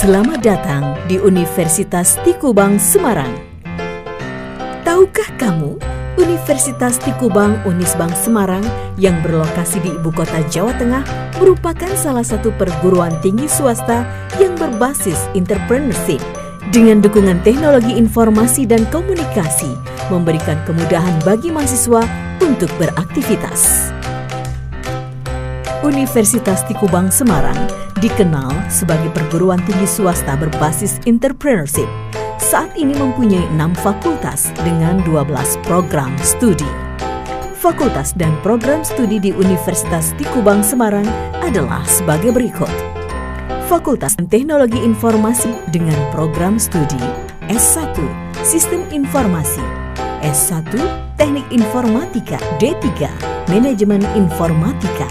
Selamat datang di Universitas Tikubang Semarang. Tahukah kamu, Universitas Tikubang Unisbank Semarang yang berlokasi di Ibu Kota Jawa Tengah merupakan salah satu perguruan tinggi swasta yang berbasis entrepreneurship dengan dukungan teknologi informasi dan komunikasi, memberikan kemudahan bagi mahasiswa untuk beraktivitas. Universitas Tikubang Semarang dikenal sebagai perguruan tinggi swasta berbasis entrepreneurship. Saat ini mempunyai 6 fakultas dengan 12 program studi. Fakultas dan program studi di Universitas Tikubang Semarang adalah sebagai berikut. Fakultas Teknologi Informasi dengan program studi S1 Sistem Informasi, S1 Teknik Informatika, D3 Manajemen Informatika.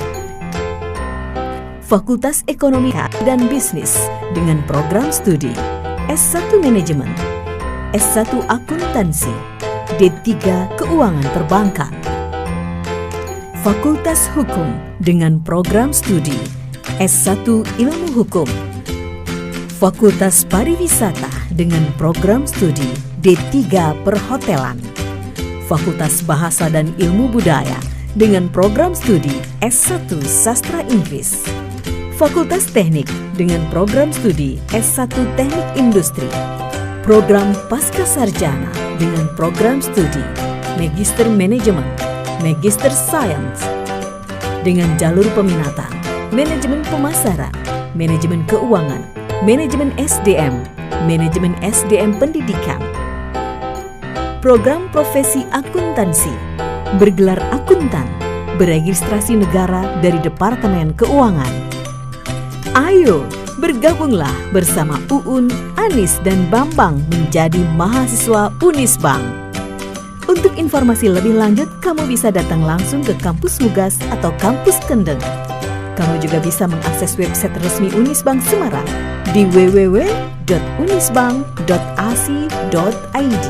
Fakultas Ekonomi dan Bisnis dengan program studi S1 Manajemen, S1 Akuntansi, D3 Keuangan Perbankan. Fakultas Hukum dengan program studi S1 Ilmu Hukum. Fakultas Pariwisata dengan program studi D3 Perhotelan. Fakultas Bahasa dan Ilmu Budaya dengan program studi S1 Sastra Inggris. Fakultas Teknik dengan program studi S1 Teknik Industri. Program Pasca Sarjana dengan program studi Magister Manajemen, Magister Science. Dengan jalur peminatan Manajemen Pemasaran, Manajemen Keuangan, Manajemen SDM, Manajemen SDM Pendidikan. Program Profesi Akuntansi, bergelar akuntan, beregistrasi negara dari Departemen Keuangan. Ayo, bergabunglah bersama Uun, Anis, dan Bambang menjadi mahasiswa Unisbank. Untuk informasi lebih lanjut, kamu bisa datang langsung ke kampus Mugas atau kampus Kendeng. Kamu juga bisa mengakses website resmi Unisbank Semarang di www.unisbank.ac.id.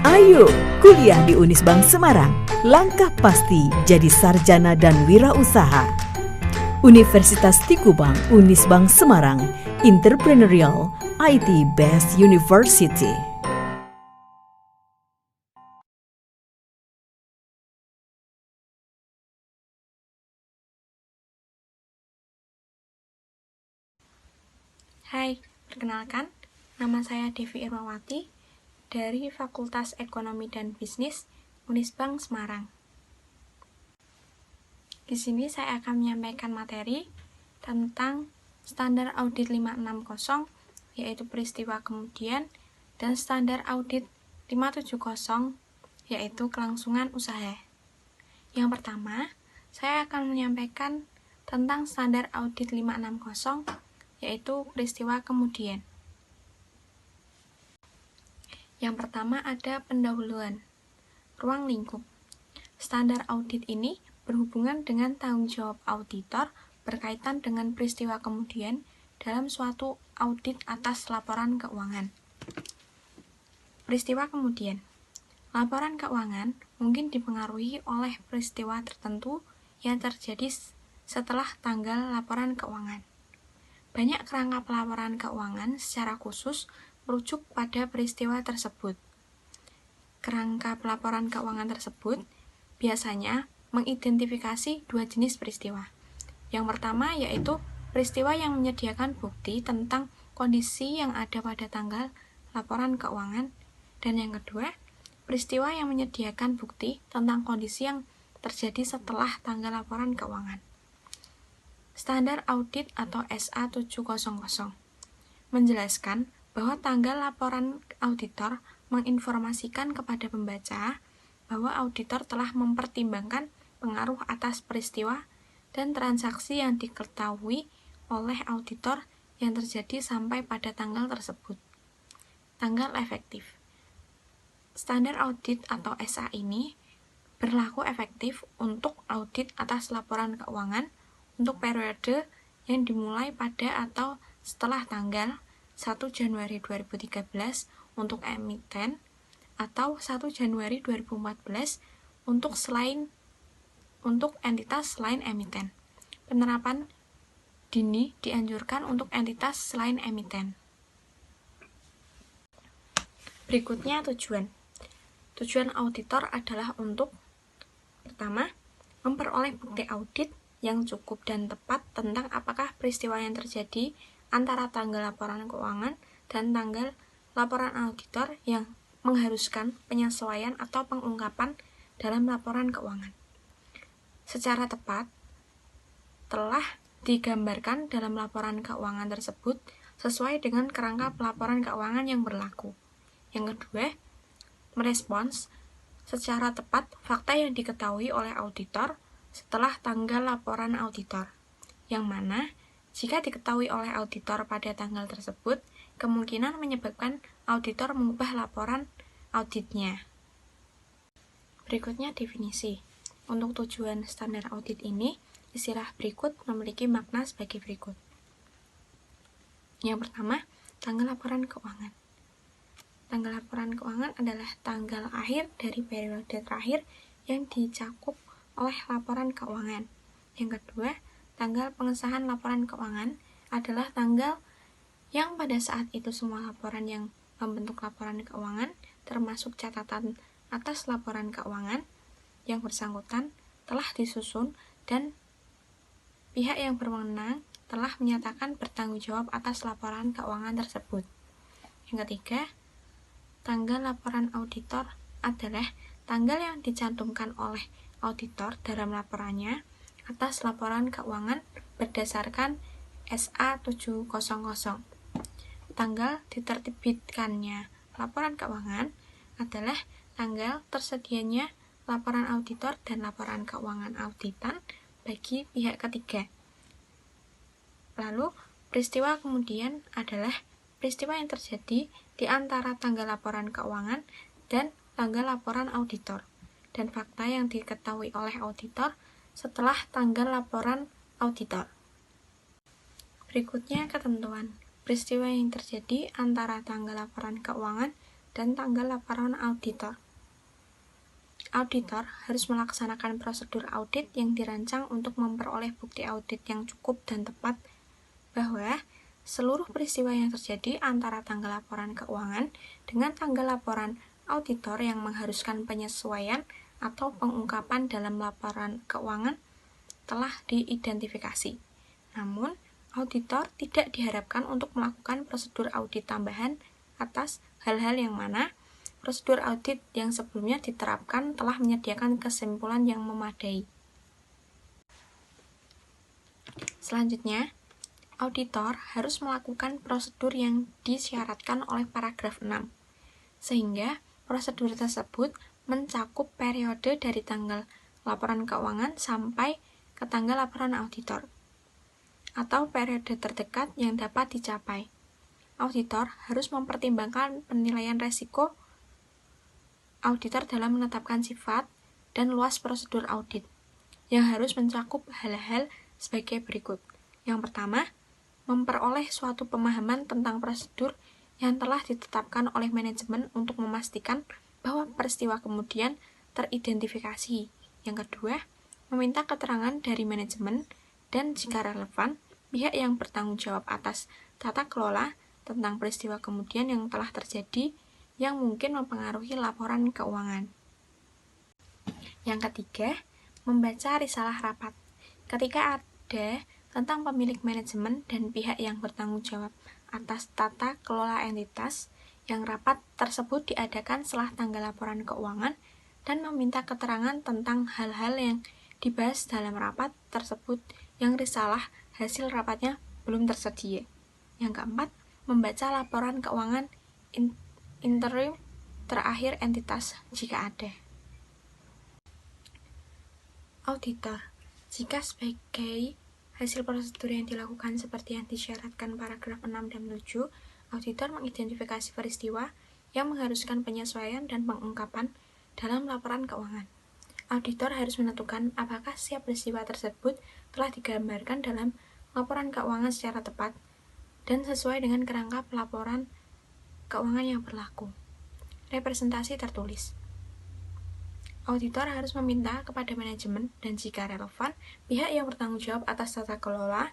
Ayo, kuliah di Unisbank Semarang. Langkah pasti jadi sarjana dan wirausaha. Universitas Tikubang Unisbank Semarang, Entrepreneurial IT Based University. Hai, perkenalkan, nama saya Devi Irmawati dari Fakultas Ekonomi dan Bisnis Unisbank Semarang. Di sini saya akan menyampaikan materi tentang standar audit 560, yaitu peristiwa kemudian, dan standar audit 570, yaitu kelangsungan usaha. Yang pertama, saya akan menyampaikan tentang standar audit 560, yaitu peristiwa kemudian. Yang pertama ada pendahuluan, ruang lingkup. Standar audit ini berhubungan dengan tanggung jawab auditor berkaitan dengan peristiwa kemudian dalam suatu audit atas laporan keuangan. Peristiwa kemudian. Laporan keuangan mungkin dipengaruhi oleh peristiwa tertentu yang terjadi setelah tanggal laporan keuangan. Banyak kerangka pelaporan keuangan secara khusus merujuk pada peristiwa tersebut. Kerangka pelaporan keuangan tersebut biasanya mengidentifikasi 2 jenis peristiwa. Yang pertama yaitu peristiwa yang menyediakan bukti tentang kondisi yang ada pada tanggal laporan keuangan, dan yang kedua, peristiwa yang menyediakan bukti tentang kondisi yang terjadi setelah tanggal laporan keuangan. Standar audit atau SA700 menjelaskan bahwa tanggal laporan auditor menginformasikan kepada pembaca bahwa auditor telah mempertimbangkan pengaruh atas peristiwa dan transaksi yang diketahui oleh auditor yang terjadi sampai pada tanggal tersebut. Tanggal efektif. Standar audit atau SA ini berlaku efektif untuk audit atas laporan keuangan untuk periode yang dimulai pada atau setelah tanggal 1 Januari 2013 untuk emiten atau 1 Januari 2014 untuk entitas selain emiten. Penerapan dini dianjurkan untuk entitas selain emiten. Berikutnya tujuan. Tujuan auditor adalah untuk pertama, memperoleh bukti audit yang cukup dan tepat tentang apakah peristiwa yang terjadi antara tanggal laporan keuangan dan tanggal laporan auditor yang mengharuskan penyesuaian atau pengungkapan dalam laporan keuangan. Secara tepat, telah digambarkan dalam laporan keuangan tersebut sesuai dengan kerangka pelaporan keuangan yang berlaku. Yang kedua, merespons secara tepat fakta yang diketahui oleh auditor setelah tanggal laporan auditor, yang mana jika diketahui oleh auditor pada tanggal tersebut, kemungkinan menyebabkan auditor mengubah laporan auditnya. Berikutnya definisi. Untuk tujuan standar audit ini, istilah berikut memiliki makna sebagai berikut. Yang pertama, tanggal laporan keuangan. Tanggal laporan keuangan adalah tanggal akhir dari periode terakhir yang dicakup oleh laporan keuangan. Yang kedua, tanggal pengesahan laporan keuangan adalah tanggal yang pada saat itu semua laporan yang membentuk laporan keuangan, termasuk catatan atas laporan keuangan yang bersangkutan, telah disusun dan pihak yang berwenang telah menyatakan bertanggung jawab atas laporan keuangan tersebut. Yang ketiga, tanggal laporan auditor adalah tanggal yang dicantumkan oleh auditor dalam laporannya atas laporan keuangan berdasarkan SA 700. Tanggal diterbitkannya laporan keuangan adalah tanggal tersedianya laporan auditor dan laporan keuangan auditan bagi pihak ketiga. Lalu, peristiwa kemudian adalah peristiwa yang terjadi di antara tanggal laporan keuangan dan tanggal laporan auditor, dan fakta yang diketahui oleh auditor setelah tanggal laporan auditor. Berikutnya ketentuan. Peristiwa yang terjadi antara tanggal laporan keuangan dan tanggal laporan auditor. Auditor harus melaksanakan prosedur audit yang dirancang untuk memperoleh bukti audit yang cukup dan tepat bahwa seluruh peristiwa yang terjadi antara tanggal laporan keuangan dengan tanggal laporan auditor yang mengharuskan penyesuaian atau pengungkapan dalam laporan keuangan telah diidentifikasi. Namun, auditor tidak diharapkan untuk melakukan prosedur audit tambahan atas hal-hal yang mana prosedur audit yang sebelumnya diterapkan telah menyediakan kesimpulan yang memadai. Selanjutnya, auditor harus melakukan prosedur yang disyaratkan oleh paragraf 6, sehingga prosedur tersebut mencakup periode dari tanggal laporan keuangan sampai ke tanggal laporan auditor, atau periode terdekat yang dapat dicapai. Auditor harus mempertimbangkan penilaian resiko auditor dalam menetapkan sifat dan luas prosedur audit, yang harus mencakup hal-hal sebagai berikut. Yang pertama, memperoleh suatu pemahaman tentang prosedur yang telah ditetapkan oleh manajemen untuk memastikan bahwa peristiwa kemudian teridentifikasi. Yang kedua, meminta keterangan dari manajemen dan jika relevan, pihak yang bertanggung jawab atas tata kelola tentang peristiwa kemudian yang telah terjadi yang mungkin mempengaruhi laporan keuangan. Yang ketiga, membaca risalah rapat. Ketika ada tentang pemilik manajemen dan pihak yang bertanggung jawab atas tata kelola entitas, yang rapat tersebut diadakan setelah tanggal laporan keuangan dan meminta keterangan tentang hal-hal yang dibahas dalam rapat tersebut yang risalah hasil rapatnya belum tersedia. Yang keempat, membaca laporan keuangan interim terakhir entitas jika ada. Auditor, jika sebagai hasil prosedur yang dilakukan seperti yang disyaratkan paragraf 6 dan 7, auditor mengidentifikasi peristiwa yang mengharuskan penyesuaian dan pengungkapan dalam laporan keuangan. Auditor harus menentukan apakah setiap peristiwa tersebut telah digambarkan dalam laporan keuangan secara tepat dan sesuai dengan kerangka pelaporan keuangan yang berlaku. Representasi tertulis. Auditor harus meminta kepada manajemen dan jika relevan, pihak yang bertanggung jawab atas tata kelola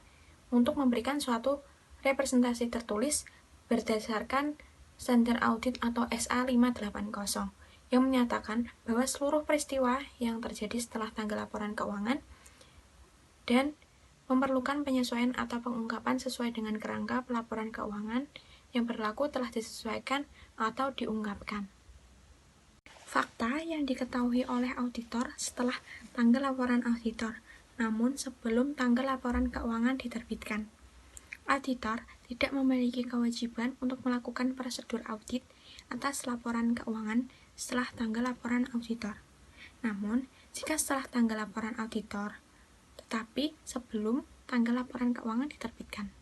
untuk memberikan suatu representasi tertulis berdasarkan standar audit atau SA 580 yang menyatakan bahwa seluruh peristiwa yang terjadi setelah tanggal laporan keuangan dan memerlukan penyesuaian atau pengungkapan sesuai dengan kerangka pelaporan keuangan yang berlaku telah disesuaikan atau diungkapkan. Fakta yang diketahui oleh auditor setelah tanggal laporan auditor, namun sebelum tanggal laporan keuangan diterbitkan. Auditor tidak memiliki kewajiban untuk melakukan prosedur audit atas laporan keuangan setelah tanggal laporan auditor. Namun, jika setelah tanggal laporan auditor, tetapi sebelum tanggal laporan keuangan diterbitkan,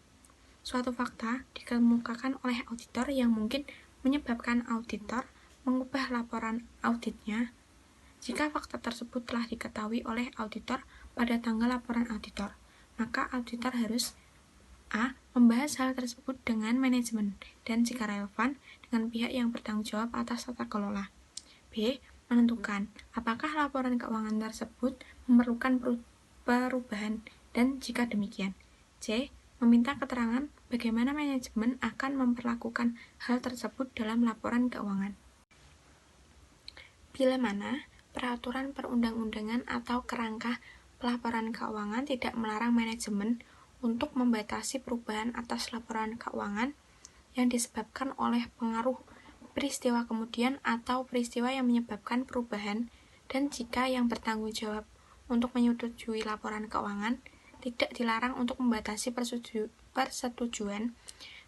suatu fakta dikemukakan oleh auditor yang mungkin menyebabkan auditor mengubah laporan auditnya. Jika fakta tersebut telah diketahui oleh auditor pada tanggal laporan auditor, maka auditor harus A. Membahas hal tersebut dengan manajemen dan jika relevan dengan pihak yang bertanggung jawab atas tata kelola. B. Menentukan apakah laporan keuangan tersebut memerlukan perubahan dan jika demikian. C. Meminta keterangan bagaimana manajemen akan memperlakukan hal tersebut dalam laporan keuangan. Bila mana peraturan perundang-undangan atau kerangka pelaporan keuangan tidak melarang manajemen untuk membatasi perubahan atas laporan keuangan yang disebabkan oleh pengaruh peristiwa kemudian atau peristiwa yang menyebabkan perubahan, dan jika yang bertanggung jawab untuk menyetujui laporan keuangan tidak dilarang untuk membatasi persetujuan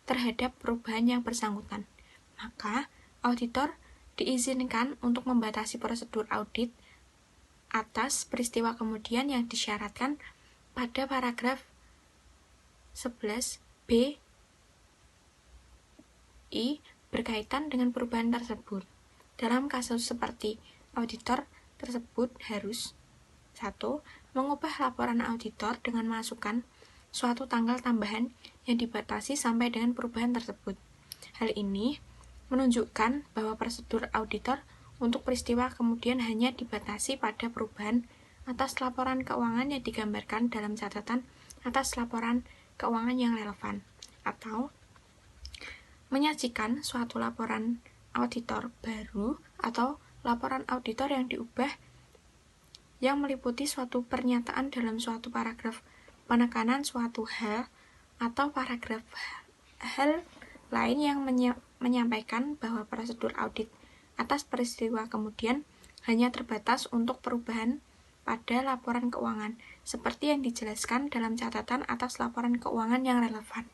terhadap perubahan yang bersangkutan, maka auditor diizinkan untuk membatasi prosedur audit atas peristiwa kemudian yang disyaratkan pada paragraf 11 B berkaitan dengan perubahan tersebut. Dalam kasus seperti auditor tersebut harus 1. Mengubah laporan auditor dengan masukkan suatu tanggal tambahan yang dibatasi sampai dengan perubahan tersebut. Hal ini menunjukkan bahwa prosedur auditor untuk peristiwa kemudian hanya dibatasi pada perubahan atas laporan keuangan yang digambarkan dalam catatan atas laporan keuangan yang relevan, atau menyajikan suatu laporan auditor baru atau laporan auditor yang diubah yang meliputi suatu pernyataan dalam suatu paragraf penekanan suatu hal atau paragraf hal lain yang menyampaikan bahwa prosedur audit atas peristiwa kemudian hanya terbatas untuk perubahan pada laporan keuangan, seperti yang dijelaskan dalam catatan atas laporan keuangan yang relevan.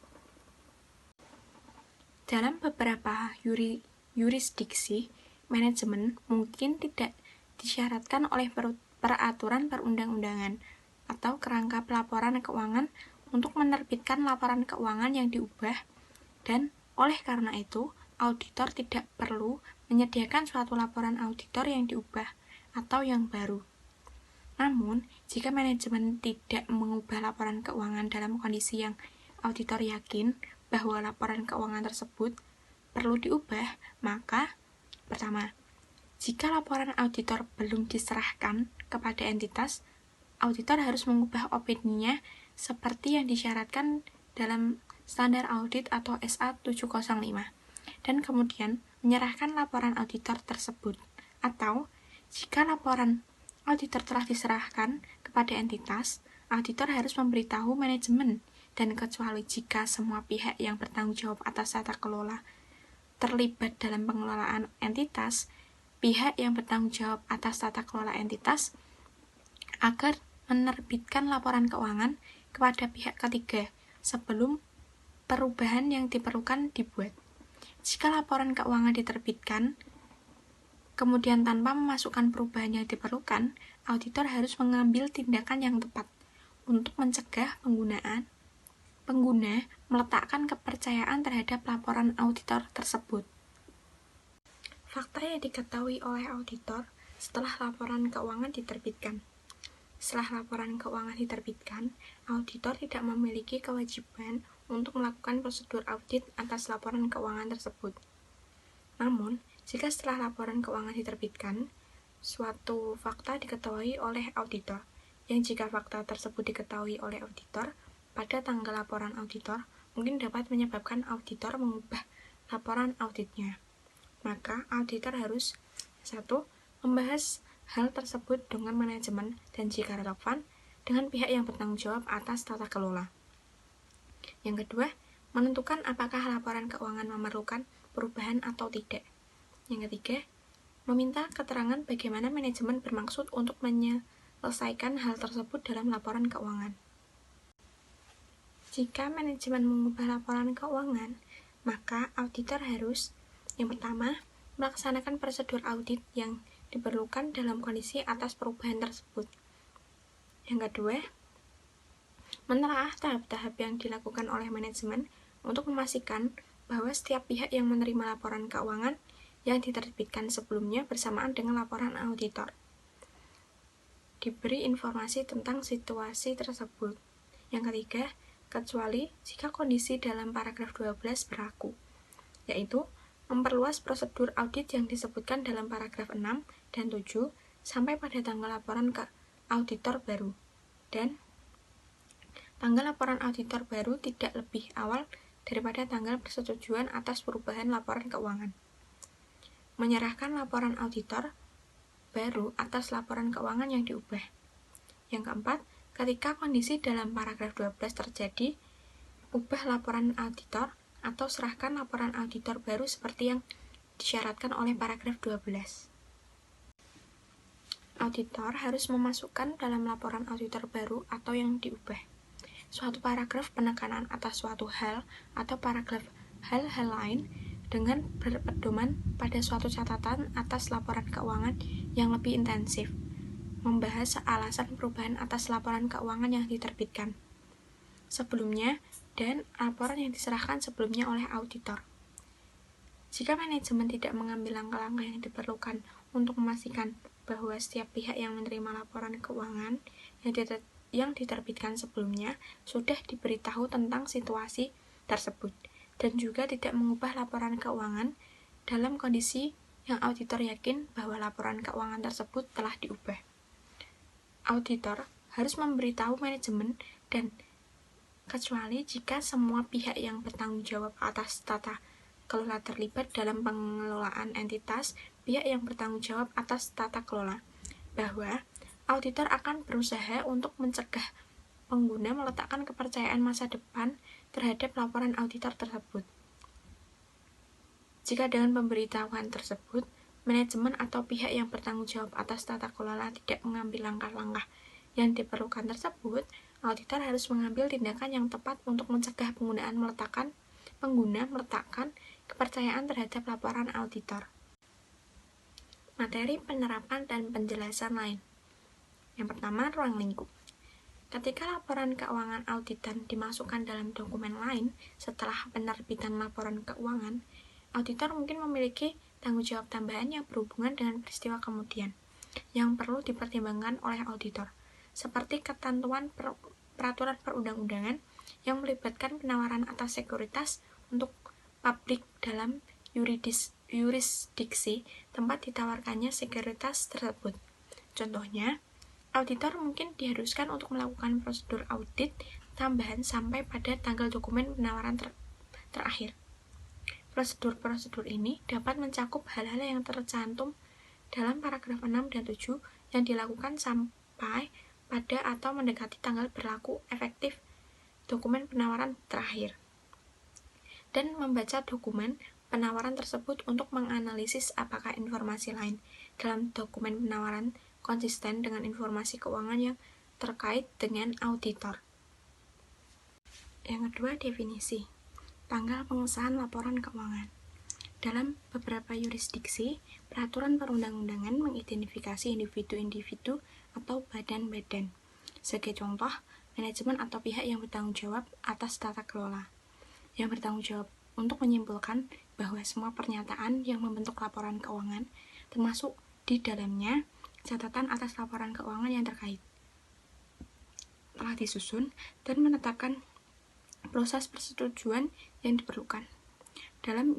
Dalam beberapa yurisdiksi, manajemen mungkin tidak disyaratkan oleh peraturan perundang-undangan atau kerangka pelaporan keuangan untuk menerbitkan laporan keuangan yang diubah, dan oleh karena itu, auditor tidak perlu menyediakan suatu laporan auditor yang diubah atau yang baru. Namun, jika manajemen tidak mengubah laporan keuangan dalam kondisi yang auditor yakin bahwa laporan keuangan tersebut perlu diubah, maka pertama, jika laporan auditor belum diserahkan kepada entitas, auditor harus mengubah opininya seperti yang disyaratkan dalam standar audit atau SA 705 dan kemudian menyerahkan laporan auditor tersebut. Atau, jika laporan auditor telah diserahkan kepada entitas, auditor harus memberitahu manajemen, dan kecuali jika semua pihak yang bertanggung jawab atas tata kelola terlibat dalam pengelolaan entitas, pihak yang bertanggung jawab atas tata kelola entitas agar menerbitkan laporan keuangan kepada pihak ketiga sebelum perubahan yang diperlukan dibuat. Jika laporan keuangan diterbitkan kemudian tanpa memasukkan perubahan yang diperlukan, auditor harus mengambil tindakan yang tepat untuk mencegah pengguna meletakkan kepercayaan terhadap laporan auditor tersebut. Fakta yang diketahui oleh auditor setelah laporan keuangan diterbitkan. Setelah laporan keuangan diterbitkan, auditor tidak memiliki kewajiban untuk melakukan prosedur audit atas laporan keuangan tersebut. Namun, jika setelah laporan keuangan diterbitkan, suatu fakta diketahui oleh auditor, yang jika fakta tersebut diketahui oleh auditor, pada tanggal laporan auditor mungkin dapat menyebabkan auditor mengubah laporan auditnya. Maka auditor harus 1. Membahas hal tersebut dengan manajemen dan jika relevan dengan pihak yang bertanggung jawab atas tata kelola. Yang kedua, menentukan apakah laporan keuangan memerlukan perubahan atau tidak. Yang ketiga, meminta keterangan bagaimana manajemen bermaksud untuk menyelesaikan hal tersebut dalam laporan keuangan. Jika manajemen mengubah laporan keuangan, maka auditor harus yang pertama, melaksanakan prosedur audit yang diperlukan dalam kondisi atas perubahan tersebut. Yang kedua, menelaah tahap-tahap yang dilakukan oleh manajemen untuk memastikan bahwa setiap pihak yang menerima laporan keuangan yang diterbitkan sebelumnya bersamaan dengan laporan auditor diberi informasi tentang situasi tersebut. Yang ketiga, kecuali jika kondisi dalam paragraf 12 berlaku, yaitu memperluas prosedur audit yang disebutkan dalam paragraf 6 dan 7 sampai pada tanggal laporan ke auditor baru. Dan tanggal laporan auditor baru tidak lebih awal daripada tanggal persetujuan atas perubahan laporan keuangan. Menyerahkan laporan auditor baru atas laporan keuangan yang diubah. Yang keempat, ketika kondisi dalam paragraf 12 terjadi, ubah laporan auditor atau serahkan laporan auditor baru seperti yang disyaratkan oleh paragraf 12. Auditor harus memasukkan dalam laporan auditor baru atau yang diubah suatu paragraf penekanan atas suatu hal atau paragraf hal-hal lain dengan berpedoman pada suatu catatan atas laporan keuangan yang lebih intensif, membahas alasan perubahan atas laporan keuangan yang diterbitkan sebelumnya dan laporan yang diserahkan sebelumnya oleh auditor. Jika manajemen tidak mengambil langkah-langkah yang diperlukan untuk memastikan bahwa setiap pihak yang menerima laporan keuangan yang diterbitkan sebelumnya sudah diberitahu tentang situasi tersebut, dan juga tidak mengubah laporan keuangan dalam kondisi yang auditor yakin bahwa laporan keuangan tersebut telah diubah. Auditor harus memberitahu manajemen dan kecuali jika semua pihak yang bertanggung jawab atas tata kelola terlibat dalam pengelolaan entitas pihak yang bertanggung jawab atas tata kelola, bahwa auditor akan berusaha untuk mencegah pengguna meletakkan kepercayaan masa depan terhadap laporan auditor tersebut. Jika dengan pemberitahuan tersebut, manajemen atau pihak yang bertanggung jawab atas tata kelola tidak mengambil langkah-langkah yang diperlukan tersebut, auditor harus mengambil tindakan yang tepat untuk mencegah pengguna meletakkan kepercayaan terhadap laporan auditor. Materi penerapan dan penjelasan lain. Yang pertama, ruang lingkup. Ketika laporan keuangan auditan dimasukkan dalam dokumen lain setelah penerbitan laporan keuangan, auditor mungkin memiliki tanggung jawab tambahan yang berhubungan dengan peristiwa kemudian yang perlu dipertimbangkan oleh auditor, seperti ketentuan peraturan perundang-undangan yang melibatkan penawaran atas sekuritas untuk pabrik dalam yurisdiksi tempat ditawarkannya sekuritas tersebut. Contohnya, auditor mungkin diharuskan untuk melakukan prosedur audit tambahan sampai pada tanggal dokumen penawaran terakhir. Prosedur-prosedur ini dapat mencakup hal-hal yang tercantum dalam paragraf 6 dan 7 yang dilakukan sampai pada atau mendekati tanggal berlaku efektif dokumen penawaran terakhir, dan membaca dokumen penawaran tersebut untuk menganalisis apakah informasi lain dalam dokumen penawaran konsisten dengan informasi keuangan yang terkait dengan auditor. Yang kedua, definisi. Tanggal pengesahan laporan keuangan. Dalam beberapa yurisdiksi, peraturan perundang-undangan mengidentifikasi individu-individu atau badan-badan. Sebagai contoh, manajemen atau pihak yang bertanggung jawab atas tata kelola, yang bertanggung jawab untuk menyimpulkan bahwa semua pernyataan yang membentuk laporan keuangan, termasuk di dalamnya catatan atas laporan keuangan yang terkait, telah disusun dan menetapkan proses persetujuan yang diperlukan. Dalam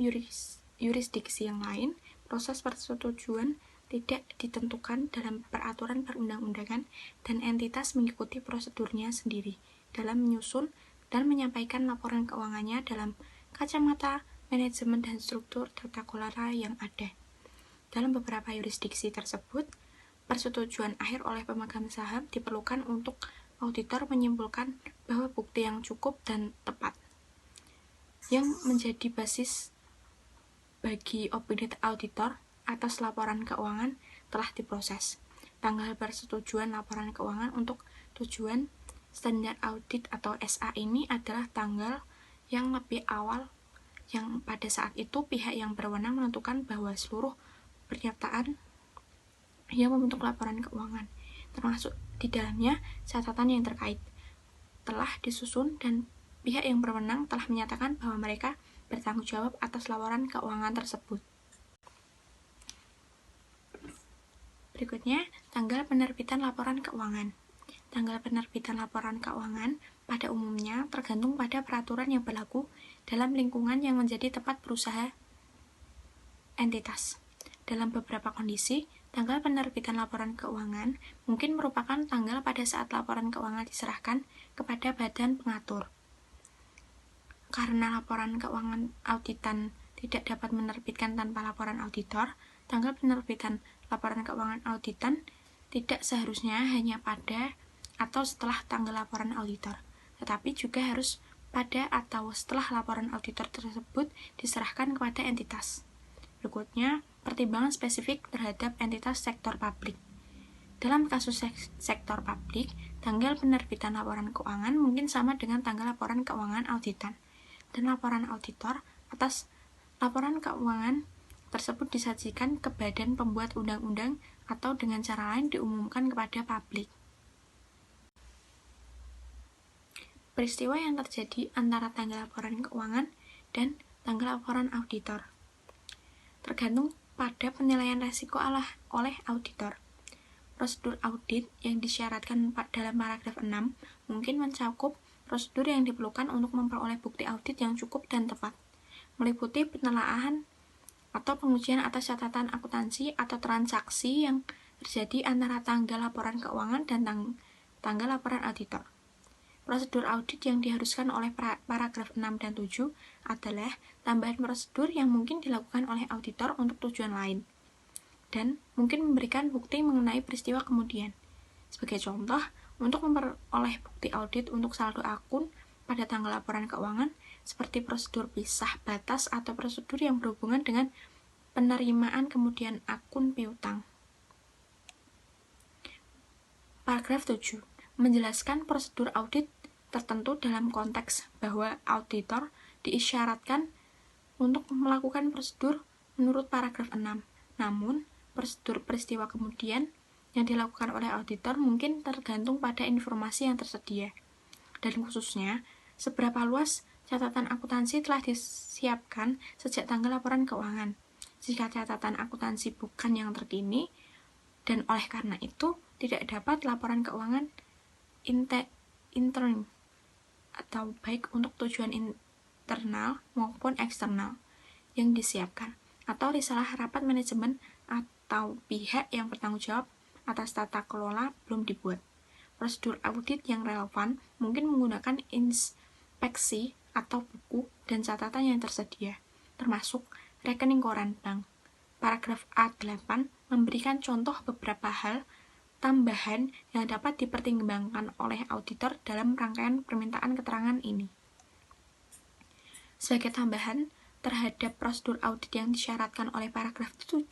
yurisdiksi yang lain, proses persetujuan tidak ditentukan dalam peraturan perundang-undangan dan entitas mengikuti prosedurnya sendiri dalam menyusun dan menyampaikan laporan keuangannya dalam kacamata manajemen dan struktur tata kelola yang ada. Dalam beberapa yurisdiksi tersebut, persetujuan akhir oleh pemegang saham diperlukan untuk auditor menyimpulkan bahwa bukti yang cukup dan tepat yang menjadi basis bagi opini auditor atas laporan keuangan telah diproses. Tanggal persetujuan laporan keuangan untuk tujuan standar audit atau SA ini adalah tanggal yang lebih awal yang pada saat itu pihak yang berwenang menentukan bahwa seluruh pernyataan yang membentuk laporan keuangan, termasuk di dalamnya catatan yang terkait, telah disusun dan pihak yang berwenang telah menyatakan bahwa mereka bertanggung jawab atas laporan keuangan tersebut. Berikutnya, tanggal penerbitan laporan keuangan. Tanggal penerbitan laporan keuangan pada umumnya tergantung pada peraturan yang berlaku dalam lingkungan yang menjadi tempat berusaha entitas. Dalam beberapa kondisi, tanggal penerbitan laporan keuangan mungkin merupakan tanggal pada saat laporan keuangan diserahkan kepada badan pengatur. Karena laporan keuangan auditan tidak dapat menerbitkan tanpa laporan auditor, tanggal penerbitan laporan keuangan auditan tidak seharusnya hanya pada atau setelah tanggal laporan auditor, tetapi juga harus pada atau setelah laporan auditor tersebut diserahkan kepada entitas. Berikutnya, pertimbangan spesifik terhadap entitas sektor publik. Dalam kasus sektor publik, tanggal penerbitan laporan keuangan mungkin sama dengan tanggal laporan keuangan auditan, dan laporan auditor atas laporan keuangan tersebut disajikan ke badan pembuat undang-undang atau dengan cara lain diumumkan kepada publik. Peristiwa yang terjadi antara tanggal laporan keuangan dan tanggal laporan auditor tergantung pada penilaian resiko oleh auditor. Prosedur audit yang disyaratkan dalam paragraf 6 mungkin mencakup prosedur yang diperlukan untuk memperoleh bukti audit yang cukup dan tepat, meliputi penelaahan atau pengujian atas catatan akuntansi atau transaksi yang terjadi antara tanggal laporan keuangan dan tanggal laporan auditor. Prosedur audit yang diharuskan oleh paragraf 6 dan 7 adalah tambahan prosedur yang mungkin dilakukan oleh auditor untuk tujuan lain, dan mungkin memberikan bukti mengenai peristiwa kemudian. Sebagai contoh, untuk memperoleh bukti audit untuk saldo akun pada tanggal laporan keuangan, seperti prosedur pisah batas atau prosedur yang berhubungan dengan penerimaan kemudian akun piutang. Paragraf 7 menjelaskan prosedur audit tertentu dalam konteks bahwa auditor diisyaratkan untuk melakukan prosedur menurut paragraf 6. Namun, prosedur peristiwa kemudian yang dilakukan oleh auditor mungkin tergantung pada informasi yang tersedia, dan khususnya seberapa luas catatan akuntansi telah disiapkan sejak tanggal laporan keuangan. Jika catatan akuntansi bukan yang terkini, dan oleh karena itu tidak dapat laporan keuangan intern atau baik untuk tujuan internal maupun eksternal yang disiapkan, atau risalah rapat manajemen atau pihak yang bertanggung jawab atas tata kelola belum dibuat. Prosedur audit yang relevan mungkin menggunakan inspeksi atau buku dan catatan yang tersedia, termasuk rekening koran bank. Paragraf A8 memberikan contoh beberapa hal tambahan yang dapat dipertimbangkan oleh auditor dalam rangkaian permintaan keterangan ini. Sebagai tambahan terhadap prosedur audit yang disyaratkan oleh paragraf 7,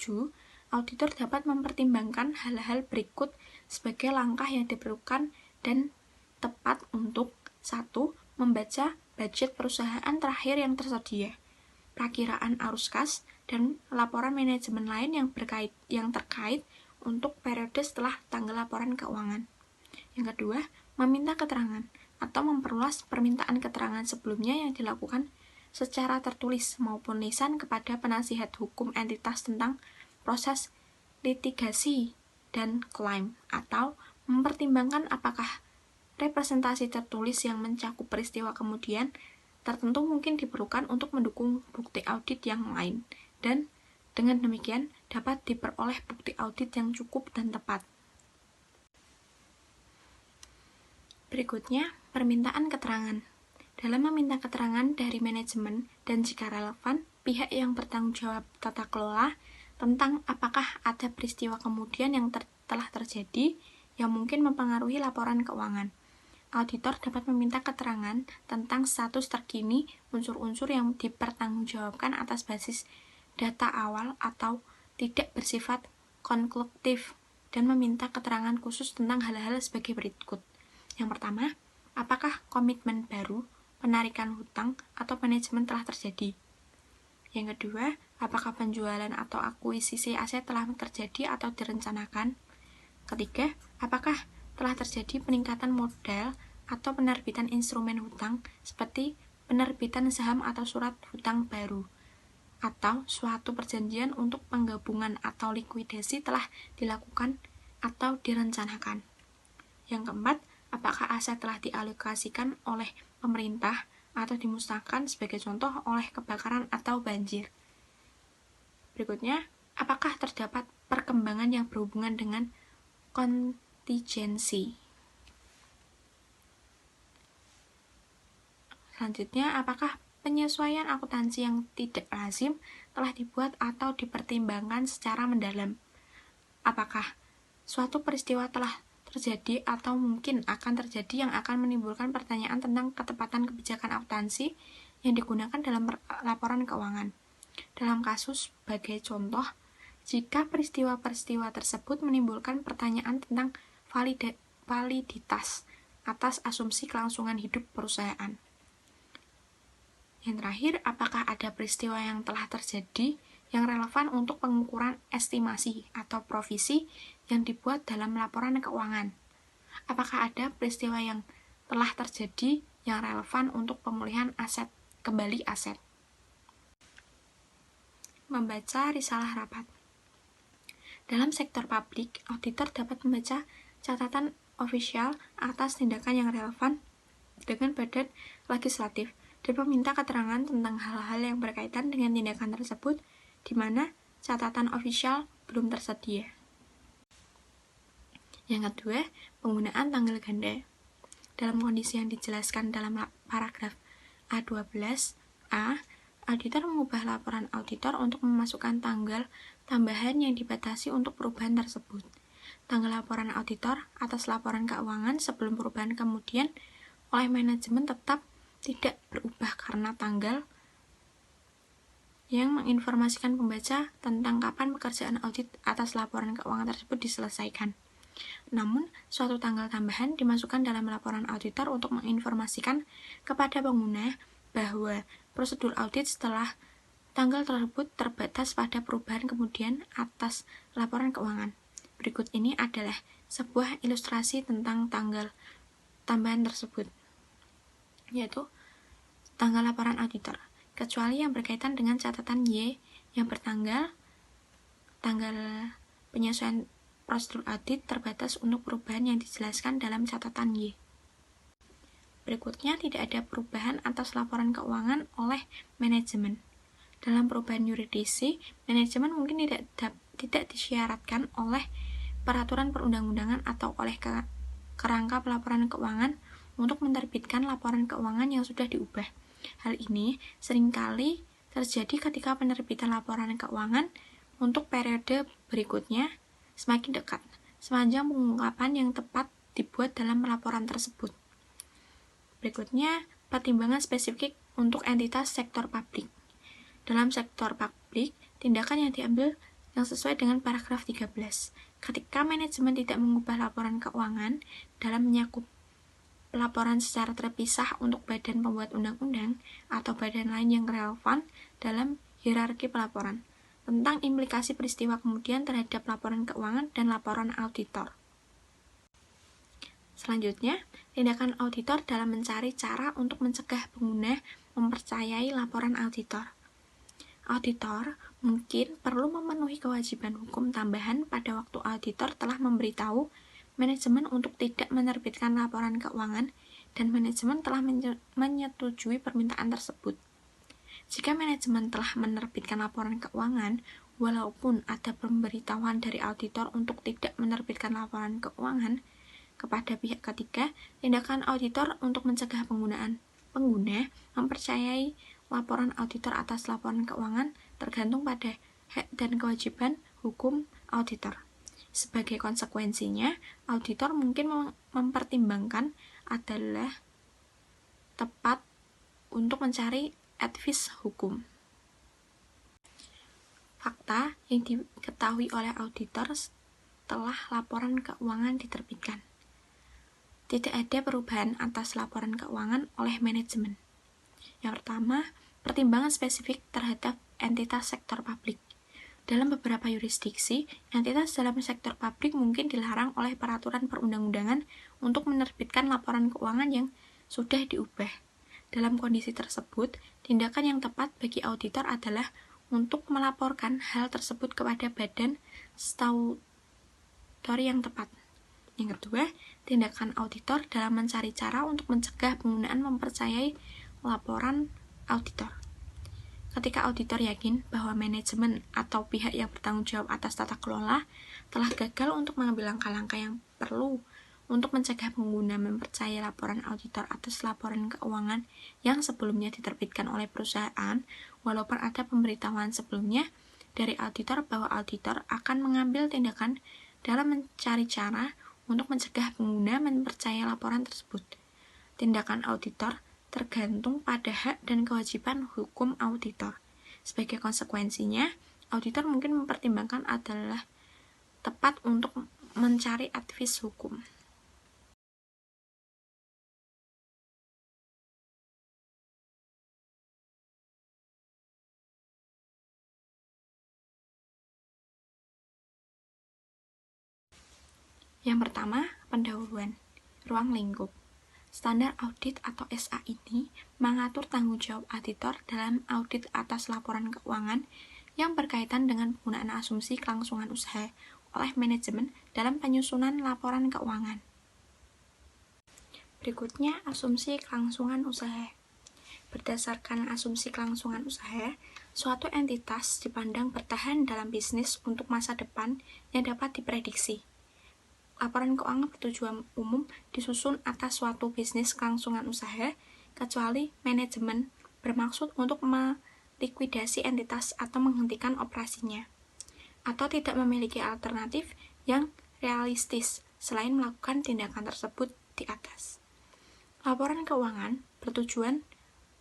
auditor dapat mempertimbangkan hal-hal berikut sebagai langkah yang diperlukan dan tepat untuk 1. Membaca budget perusahaan terakhir yang tersedia, perakiraan arus kas, dan laporan manajemen lain yang terkait untuk periode setelah tanggal laporan keuangan. Yang kedua, meminta keterangan atau memperluas permintaan keterangan sebelumnya yang dilakukan secara tertulis maupun lisan kepada penasihat hukum entitas tentang proses litigasi dan klaim, atau mempertimbangkan apakah representasi tertulis yang mencakup peristiwa kemudian tertentu mungkin diperlukan untuk mendukung bukti audit yang lain, dan dengan demikian dapat diperoleh bukti audit yang cukup dan tepat. Berikutnya, permintaan keterangan. dalam meminta keterangan dari manajemen dan jika relevan, pihak yang bertanggung jawab tata kelola tentang apakah ada peristiwa kemudian yang telah terjadi yang mungkin mempengaruhi laporan keuangan. Auditor dapat meminta keterangan tentang status terkini unsur-unsur yang dipertanggungjawabkan atas basis data awal atau tidak bersifat konkluktif dan meminta keterangan khusus tentang hal-hal sebagai berikut. Yang pertama, apakah komitmen baru, penarikan hutang, atau manajemen telah terjadi? Yang kedua, apakah penjualan atau akuisisi aset telah terjadi atau direncanakan? Ketiga, apakah telah terjadi peningkatan modal atau penerbitan instrumen hutang seperti penerbitan saham atau surat hutang baru, atau suatu perjanjian untuk penggabungan atau likuidasi telah dilakukan atau direncanakan. Yang keempat, apakah aset telah dialokasikan oleh pemerintah atau dimusnahkan sebagai contoh oleh kebakaran atau banjir. Berikutnya, apakah terdapat perkembangan yang berhubungan dengan kontingensi. Selanjutnya, apakah penyesuaian akuntansi yang tidak lazim telah dibuat atau dipertimbangkan secara mendalam? Apakah suatu peristiwa telah terjadi atau mungkin akan terjadi yang akan menimbulkan pertanyaan tentang ketepatan kebijakan akuntansi yang digunakan dalam laporan keuangan. Dalam kasus sebagai contoh, jika peristiwa-peristiwa tersebut menimbulkan pertanyaan tentang validitas atas asumsi kelangsungan hidup perusahaan. Yang terakhir, apakah ada peristiwa yang telah terjadi yang relevan untuk pengukuran estimasi atau provisi yang dibuat dalam laporan keuangan? Apakah ada peristiwa yang telah terjadi yang relevan untuk pemulihan aset, kembali aset? Membaca risalah rapat. Dalam sektor publik, auditor dapat membaca catatan ofisial atas tindakan yang relevan dengan badan legislatif dan meminta keterangan tentang hal-hal yang berkaitan dengan tindakan tersebut di mana catatan ofisial belum tersedia. Yang kedua, penggunaan tanggal ganda. Dalam kondisi yang dijelaskan dalam paragraf A12A, auditor mengubah laporan auditor untuk memasukkan tanggal tambahan yang dibatasi untuk perubahan tersebut. Tanggal laporan auditor atas laporan keuangan sebelum perubahan kemudian oleh manajemen tetap tidak berubah karena tanggal yang menginformasikan pembaca tentang kapan pekerjaan audit atas laporan keuangan tersebut diselesaikan. Namun, suatu tanggal tambahan dimasukkan dalam laporan auditor untuk menginformasikan kepada pengguna bahwa prosedur audit setelah tanggal tersebut terbatas pada perubahan kemudian atas laporan keuangan. Berikut ini adalah sebuah ilustrasi tentang tanggal tambahan tersebut, yaitu tanggal laporan auditor, kecuali yang berkaitan dengan catatan Y yang bertanggal tanggal penyesuaian prosedur audit terbatas untuk perubahan yang dijelaskan dalam catatan Y. Berikutnya, tidak ada perubahan atas laporan keuangan oleh manajemen. Dalam perubahan yurisdiksi, manajemen mungkin tidak disyaratkan oleh peraturan perundang-undangan atau oleh kerangka pelaporan keuangan untuk menerbitkan laporan keuangan yang sudah diubah. Hal ini seringkali terjadi ketika penerbitan laporan keuangan untuk periode berikutnya semakin dekat, sepanjang pengungkapan yang tepat dibuat dalam laporan tersebut. Berikutnya, pertimbangan spesifik untuk entitas sektor publik. Dalam sektor publik, tindakan yang diambil yang sesuai dengan paragraf 13. Ketika manajemen tidak mengubah laporan keuangan dalam menyakup laporan secara terpisah untuk badan pembuat undang-undang atau badan lain yang relevan dalam hierarki pelaporan, tentang implikasi peristiwa kemudian terhadap laporan keuangan dan laporan auditor. Selanjutnya, tindakan auditor dalam mencari cara untuk mencegah pengguna mempercayai laporan auditor. Auditor mungkin perlu memenuhi kewajiban hukum tambahan pada waktu auditor telah memberitahu manajemen untuk tidak menerbitkan laporan keuangan dan manajemen telah menyetujui permintaan tersebut. Jika manajemen telah menerbitkan laporan keuangan, walaupun ada pemberitahuan dari auditor untuk tidak menerbitkan laporan keuangan kepada pihak ketiga, tindakan auditor untuk mencegah penggunaan Pengguna mempercayai laporan auditor atas laporan keuangan tergantung pada hak dan kewajiban hukum auditor. Sebagai konsekuensinya, auditor mungkin mempertimbangkan adalah tepat untuk mencari advice hukum. Fakta yang diketahui oleh auditor setelah laporan keuangan diterbitkan. Tidak ada perubahan atas laporan keuangan oleh manajemen. Yang pertama, pertimbangan spesifik terhadap entitas sektor publik. Dalam beberapa yurisdiksi, entitas dalam sektor publik mungkin dilarang oleh peraturan perundang-undangan untuk menerbitkan laporan keuangan yang sudah diubah. Dalam kondisi tersebut, tindakan yang tepat bagi auditor adalah untuk melaporkan hal tersebut kepada badan statutory yang tepat. Yang kedua, tindakan auditor dalam mencari cara untuk mencegah penggunaan mempercayai laporan auditor. Ketika auditor yakin bahwa manajemen atau pihak yang bertanggung jawab atas tata kelola telah gagal untuk mengambil langkah-langkah yang perlu untuk mencegah pengguna mempercayai laporan auditor atas laporan keuangan yang sebelumnya diterbitkan oleh perusahaan, walaupun ada pemberitahuan sebelumnya dari auditor bahwa auditor akan mengambil tindakan dalam mencari cara untuk mencegah pengguna mempercayai laporan tersebut. Tindakan auditor tergantung pada hak dan kewajiban hukum auditor. Sebagai konsekuensinya, auditor mungkin mempertimbangkan adalah tepat untuk mencari advice hukum. Yang pertama, pendahuluan, ruang lingkup. Standar audit atau SA ini mengatur tanggung jawab auditor dalam audit atas laporan keuangan yang berkaitan dengan penggunaan asumsi kelangsungan usaha oleh manajemen dalam penyusunan laporan keuangan. Berikutnya, asumsi kelangsungan usaha. Berdasarkan asumsi kelangsungan usaha, suatu entitas dipandang bertahan dalam bisnis untuk masa depan yang dapat diprediksi. Laporan keuangan bertujuan umum disusun atas suatu bisnis kelangsungan usaha, kecuali manajemen bermaksud untuk melikuidasi entitas atau menghentikan operasinya, atau tidak memiliki alternatif yang realistis selain melakukan tindakan tersebut di atas. Laporan keuangan bertujuan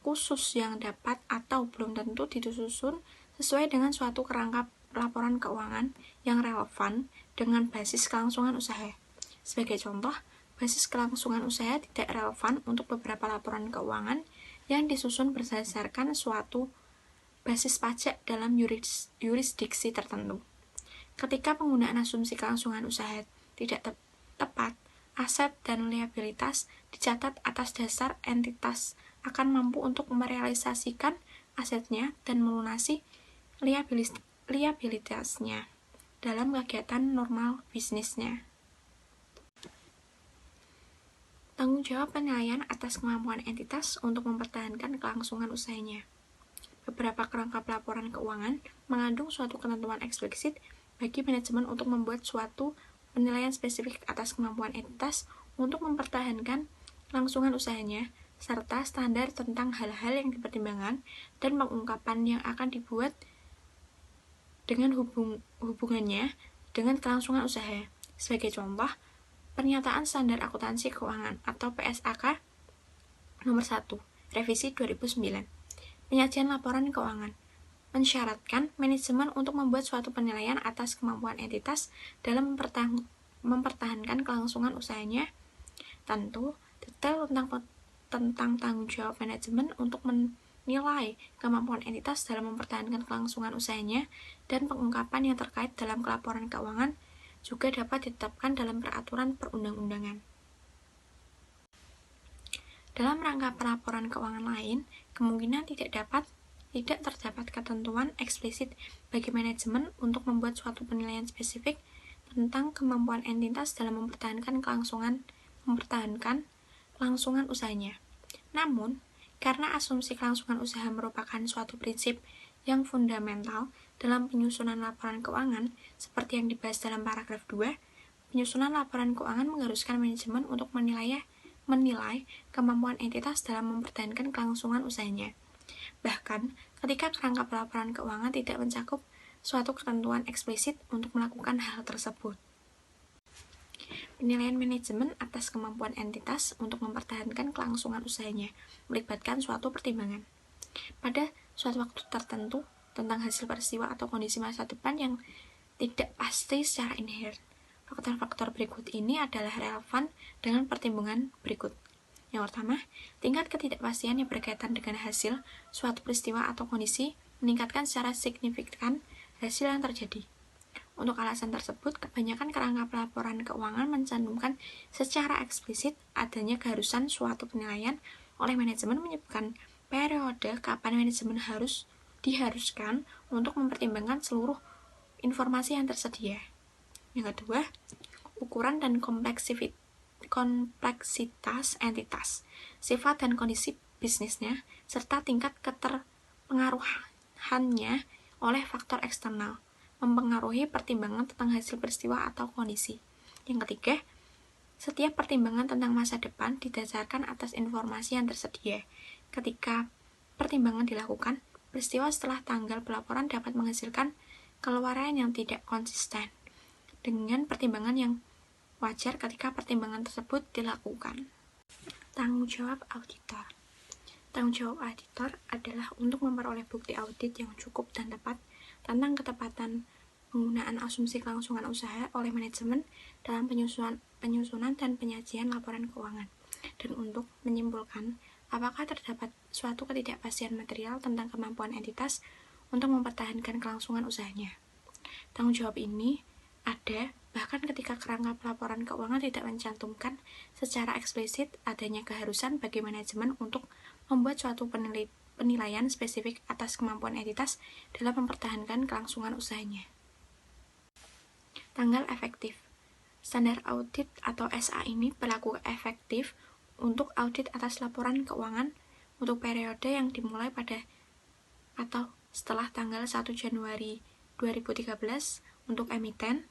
khusus yang dapat atau belum tentu disusun sesuai dengan suatu kerangka laporan keuangan yang relevan dengan basis kelangsungan usaha. Sebagai contoh, basis kelangsungan usaha tidak relevan untuk beberapa laporan keuangan yang disusun berdasarkan suatu basis pajak dalam yurisdiksi tertentu. Ketika penggunaan asumsi kelangsungan usaha tidak tepat, aset dan liabilitas dicatat atas dasar entitas akan mampu untuk merealisasikan asetnya dan melunasi liabilitasnya dalam kegiatan normal bisnisnya. Tanggung jawab penilaian atas kemampuan entitas untuk mempertahankan kelangsungan usahanya. Beberapa kerangka pelaporan keuangan mengandung suatu ketentuan eksplisit bagi manajemen untuk membuat suatu penilaian spesifik atas kemampuan entitas untuk mempertahankan kelangsungan usahanya, serta standar tentang hal-hal yang dipertimbangkan dan pengungkapan yang akan dibuat dengan hubungannya dengan kelangsungan usaha. Sebagai contoh, Pernyataan Standar Akuntansi Keuangan atau PSAK Nomor 1, Revisi 2009. Penyajian laporan keuangan mensyaratkan manajemen untuk membuat suatu penilaian atas kemampuan entitas dalam mempertahankan kelangsungan usahanya. Tentu, detail tentang tanggung jawab manajemen untuk menilai kemampuan entitas dalam mempertahankan kelangsungan usahanya dan pengungkapan yang terkait dalam laporan keuangan juga dapat ditetapkan dalam peraturan perundang-undangan. Dalam rangka pelaporan keuangan lain, kemungkinan tidak terdapat ketentuan eksplisit bagi manajemen untuk membuat suatu penilaian spesifik tentang kemampuan entitas dalam mempertahankan kelangsungan usahanya. Namun, karena asumsi kelangsungan usaha merupakan suatu prinsip yang fundamental dalam penyusunan laporan keuangan, seperti yang dibahas dalam paragraf 2, penyusunan laporan keuangan mengharuskan manajemen untuk menilai kemampuan entitas dalam mempertahankan kelangsungan usahanya. Bahkan, ketika kerangka pelaporan keuangan tidak mencakup suatu ketentuan eksplisit untuk melakukan hal tersebut. Penilaian manajemen atas kemampuan entitas untuk mempertahankan kelangsungan usahanya melibatkan suatu pertimbangan pada suatu waktu tertentu tentang hasil peristiwa atau kondisi masa depan yang tidak pasti secara inherent. Faktor-faktor berikut ini adalah relevan dengan pertimbangan berikut. Yang pertama, tingkat ketidakpastian yang berkaitan dengan hasil suatu peristiwa atau kondisi meningkatkan secara signifikan hasil yang terjadi. Untuk alasan tersebut, kebanyakan kerangka pelaporan keuangan mencantumkan secara eksplisit adanya keharusan suatu penilaian oleh manajemen menyebutkan periode kapan manajemen diharuskan untuk mempertimbangkan seluruh informasi yang tersedia. Yang kedua, ukuran dan kompleksitas entitas, sifat dan kondisi bisnisnya, serta tingkat keterpengaruhannya oleh faktor eksternal mempengaruhi pertimbangan tentang hasil peristiwa atau kondisi. Yang ketiga, setiap pertimbangan tentang masa depan didasarkan atas informasi yang tersedia. Ketika pertimbangan dilakukan, peristiwa setelah tanggal pelaporan dapat menghasilkan keluaran yang tidak konsisten dengan pertimbangan yang wajar ketika pertimbangan tersebut dilakukan. Tanggung jawab auditor. Tanggung jawab auditor adalah untuk memperoleh bukti audit yang cukup dan tepat tentang ketepatan penggunaan asumsi kelangsungan usaha oleh manajemen dalam penyusunan dan penyajian laporan keuangan, dan untuk menyimpulkan apakah terdapat suatu ketidakpastian material tentang kemampuan entitas untuk mempertahankan kelangsungan usahanya. Tanggung jawab ini ada bahkan ketika kerangka pelaporan keuangan tidak mencantumkan secara eksplisit adanya keharusan bagi manajemen untuk membuat suatu penilaian spesifik atas kemampuan entitas dalam mempertahankan kelangsungan usahanya. Tanggal efektif. Standar audit atau SA ini berlaku efektif untuk audit atas laporan keuangan untuk periode yang dimulai pada atau setelah tanggal 1 Januari 2013 untuk emiten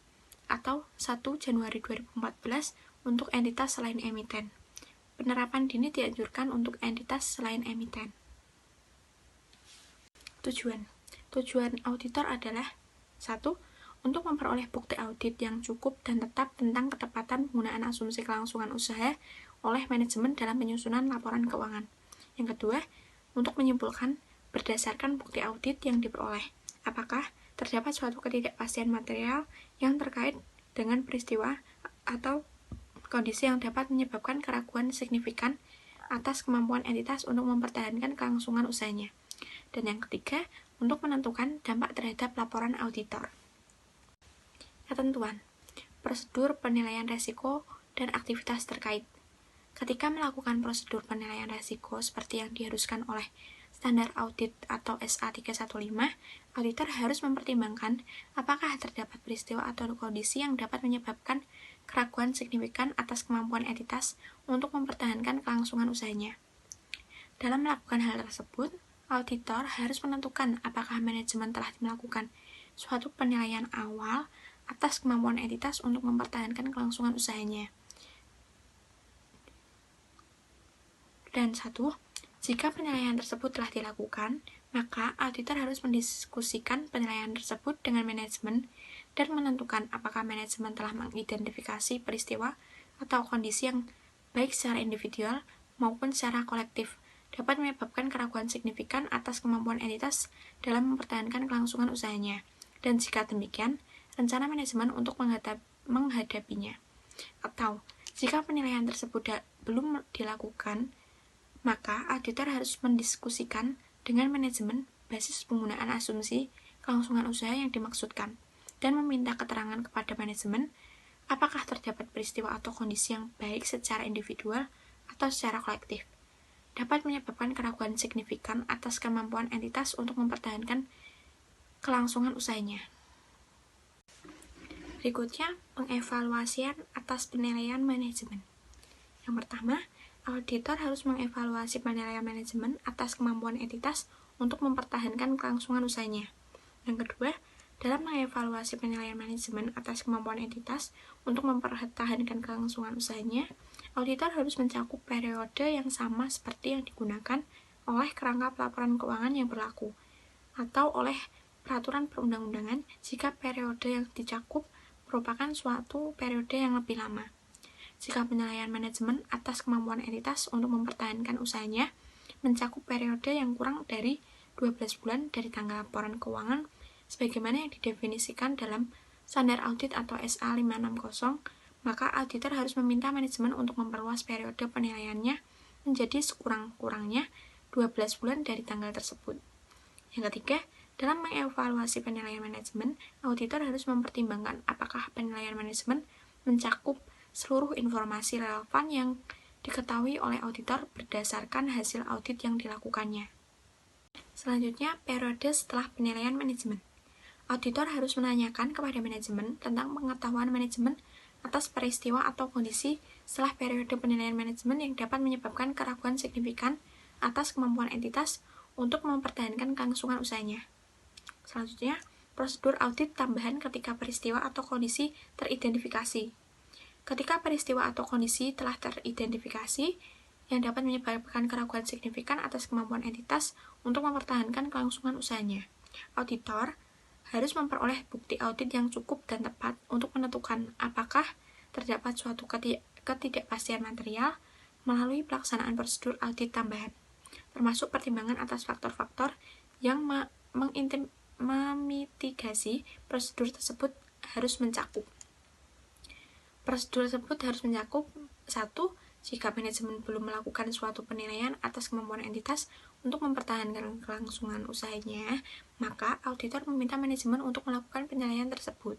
atau 1 Januari 2014 untuk entitas selain emiten. Penerapan dini dianjurkan untuk entitas selain emiten. Tujuan auditor adalah 1. Untuk memperoleh bukti audit yang cukup dan tetap tentang ketepatan penggunaan asumsi kelangsungan usaha oleh manajemen dalam penyusunan laporan keuangan. Yang kedua, untuk menyimpulkan berdasarkan bukti audit yang diperoleh, apakah terdapat suatu ketidakpastian material yang terkait dengan peristiwa atau kondisi yang dapat menyebabkan keraguan signifikan atas kemampuan entitas untuk mempertahankan kelangsungan usahanya. Dan yang ketiga, untuk menentukan dampak terhadap laporan auditor. Ketentuan, prosedur penilaian risiko dan aktivitas terkait. Ketika melakukan prosedur penilaian risiko seperti yang diharuskan oleh standar audit atau SA 315, auditor harus mempertimbangkan apakah terdapat peristiwa atau kondisi yang dapat menyebabkan keraguan signifikan atas kemampuan entitas untuk mempertahankan kelangsungan usahanya. Dalam melakukan hal tersebut, auditor harus menentukan apakah manajemen telah melakukan suatu penilaian awal atas kemampuan entitas untuk mempertahankan kelangsungan usahanya. Dan 1. Jika penilaian tersebut telah dilakukan, maka auditor harus mendiskusikan penilaian tersebut dengan manajemen dan menentukan apakah manajemen telah mengidentifikasi peristiwa atau kondisi yang baik secara individual maupun secara kolektif dapat menyebabkan keraguan signifikan atas kemampuan entitas dalam mempertahankan kelangsungan usahanya. Dan jika demikian, rencana manajemen untuk menghadapinya. Atau, jika penilaian tersebut belum dilakukan, maka auditor harus mendiskusikan dengan manajemen basis penggunaan asumsi kelangsungan usaha yang dimaksudkan, dan meminta keterangan kepada manajemen apakah terdapat peristiwa atau kondisi yang baik secara individual atau secara kolektif dapat menyebabkan keraguan signifikan atas kemampuan entitas untuk mempertahankan kelangsungan usahanya. Berikutnya, pengevaluasian atas penilaian manajemen. Yang pertama, auditor harus mengevaluasi penilaian manajemen atas kemampuan entitas untuk mempertahankan kelangsungan usahanya. Yang kedua, dalam mengevaluasi penilaian manajemen atas kemampuan entitas untuk mempertahankan kelangsungan usahanya, Auditor harus mencakup periode yang sama seperti yang digunakan oleh kerangka pelaporan keuangan yang berlaku, atau oleh peraturan perundang-undangan jika periode yang dicakup merupakan suatu periode yang lebih lama. Jika penilaian manajemen atas kemampuan entitas untuk mempertahankan usahanya mencakup periode yang kurang dari 12 bulan dari tanggal laporan keuangan sebagaimana yang didefinisikan dalam Standar Audit atau SA 560, maka auditor harus meminta manajemen untuk memperluas periode penilaiannya menjadi sekurang-kurangnya 12 bulan dari tanggal tersebut. Yang ketiga, dalam mengevaluasi penilaian manajemen, auditor harus mempertimbangkan apakah penilaian manajemen mencakup seluruh informasi relevan yang diketahui oleh auditor berdasarkan hasil audit yang dilakukannya. Selanjutnya, periode setelah penilaian manajemen. Auditor harus menanyakan kepada manajemen tentang pengetahuan manajemen atas peristiwa atau kondisi setelah periode penilaian manajemen yang dapat menyebabkan keraguan signifikan atas kemampuan entitas untuk mempertahankan kelangsungan usahanya. Selanjutnya, prosedur audit tambahan ketika peristiwa atau kondisi teridentifikasi. Ketika peristiwa atau kondisi telah teridentifikasi yang dapat menyebabkan keraguan signifikan atas kemampuan entitas untuk mempertahankan kelangsungan usahanya, auditor harus memperoleh bukti audit yang cukup dan tepat untuk menentukan apakah terdapat suatu ketidakpastian material melalui pelaksanaan prosedur audit tambahan, termasuk pertimbangan atas faktor-faktor yang memitigasi prosedur tersebut harus mencakup. Prosedur tersebut harus mencakup 1. Jika manajemen belum melakukan suatu penilaian atas kemampuan entitas untuk mempertahankan kelangsungan usahanya, maka auditor meminta manajemen untuk melakukan penilaian tersebut.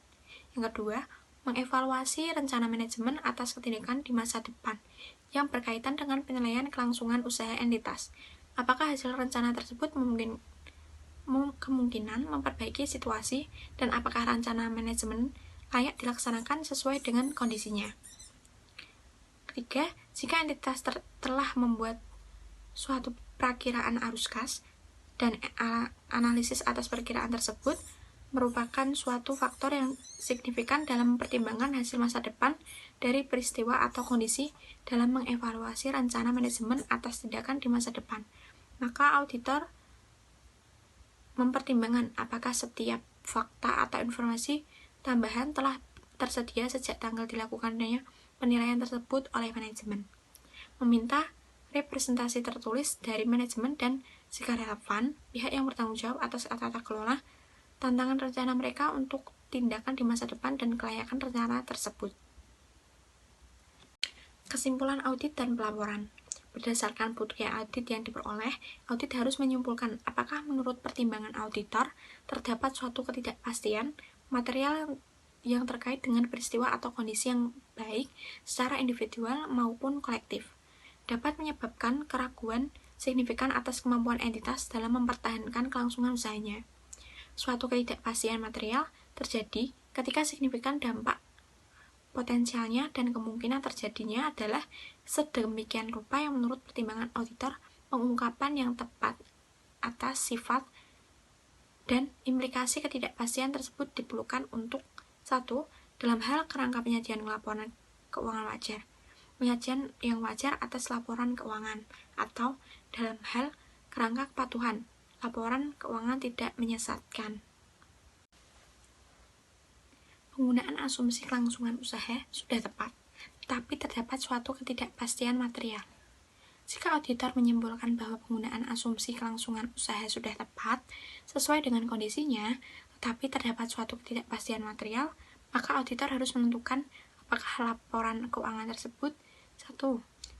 Yang kedua, mengevaluasi rencana manajemen atas ketindakan di masa depan yang berkaitan dengan penilaian kelangsungan usaha entitas. Apakah hasil rencana tersebut kemungkinan memperbaiki situasi dan apakah rencana manajemen layak dilaksanakan sesuai dengan kondisinya. Ketiga, jika entitas telah membuat suatu perakiraan arus kas dan analisis atas perkiraan tersebut merupakan suatu faktor yang signifikan dalam mempertimbangkan hasil masa depan dari peristiwa atau kondisi dalam mengevaluasi rencana manajemen atas tindakan di masa depan, maka auditor mempertimbangkan apakah setiap fakta atau informasi tambahan telah tersedia sejak tanggal dilakukannya penilaian tersebut oleh manajemen. Meminta representasi tertulis dari manajemen dan jika relevan, pihak yang bertanggung jawab atas tata kelola tantangan rencana mereka untuk tindakan di masa depan dan kelayakan rencana tersebut. Kesimpulan audit dan pelaporan. Berdasarkan bukti audit yang diperoleh, audit harus menyimpulkan apakah menurut pertimbangan auditor terdapat suatu ketidakpastian material yang terkait dengan peristiwa atau kondisi yang baik secara individual maupun kolektif dapat menyebabkan keraguan signifikan atas kemampuan entitas dalam mempertahankan kelangsungan usahanya. Suatu ketidakpastian material terjadi ketika signifikan dampak potensialnya dan kemungkinan terjadinya adalah sedemikian rupa yang menurut pertimbangan auditor pengungkapan yang tepat atas sifat dan implikasi ketidakpastian tersebut diperlukan untuk 1. Dalam hal kerangka penyajian laporan keuangan wajar, penyajian yang wajar atas laporan keuangan, atau dalam hal kerangka kepatuhan, laporan keuangan tidak menyesatkan. Penggunaan asumsi kelangsungan usaha sudah tepat, tetapi terdapat suatu ketidakpastian material. Jika auditor menyimpulkan bahwa penggunaan asumsi kelangsungan usaha sudah tepat, sesuai dengan kondisinya, tetapi terdapat suatu ketidakpastian material, maka auditor harus menentukan apakah laporan keuangan tersebut 1.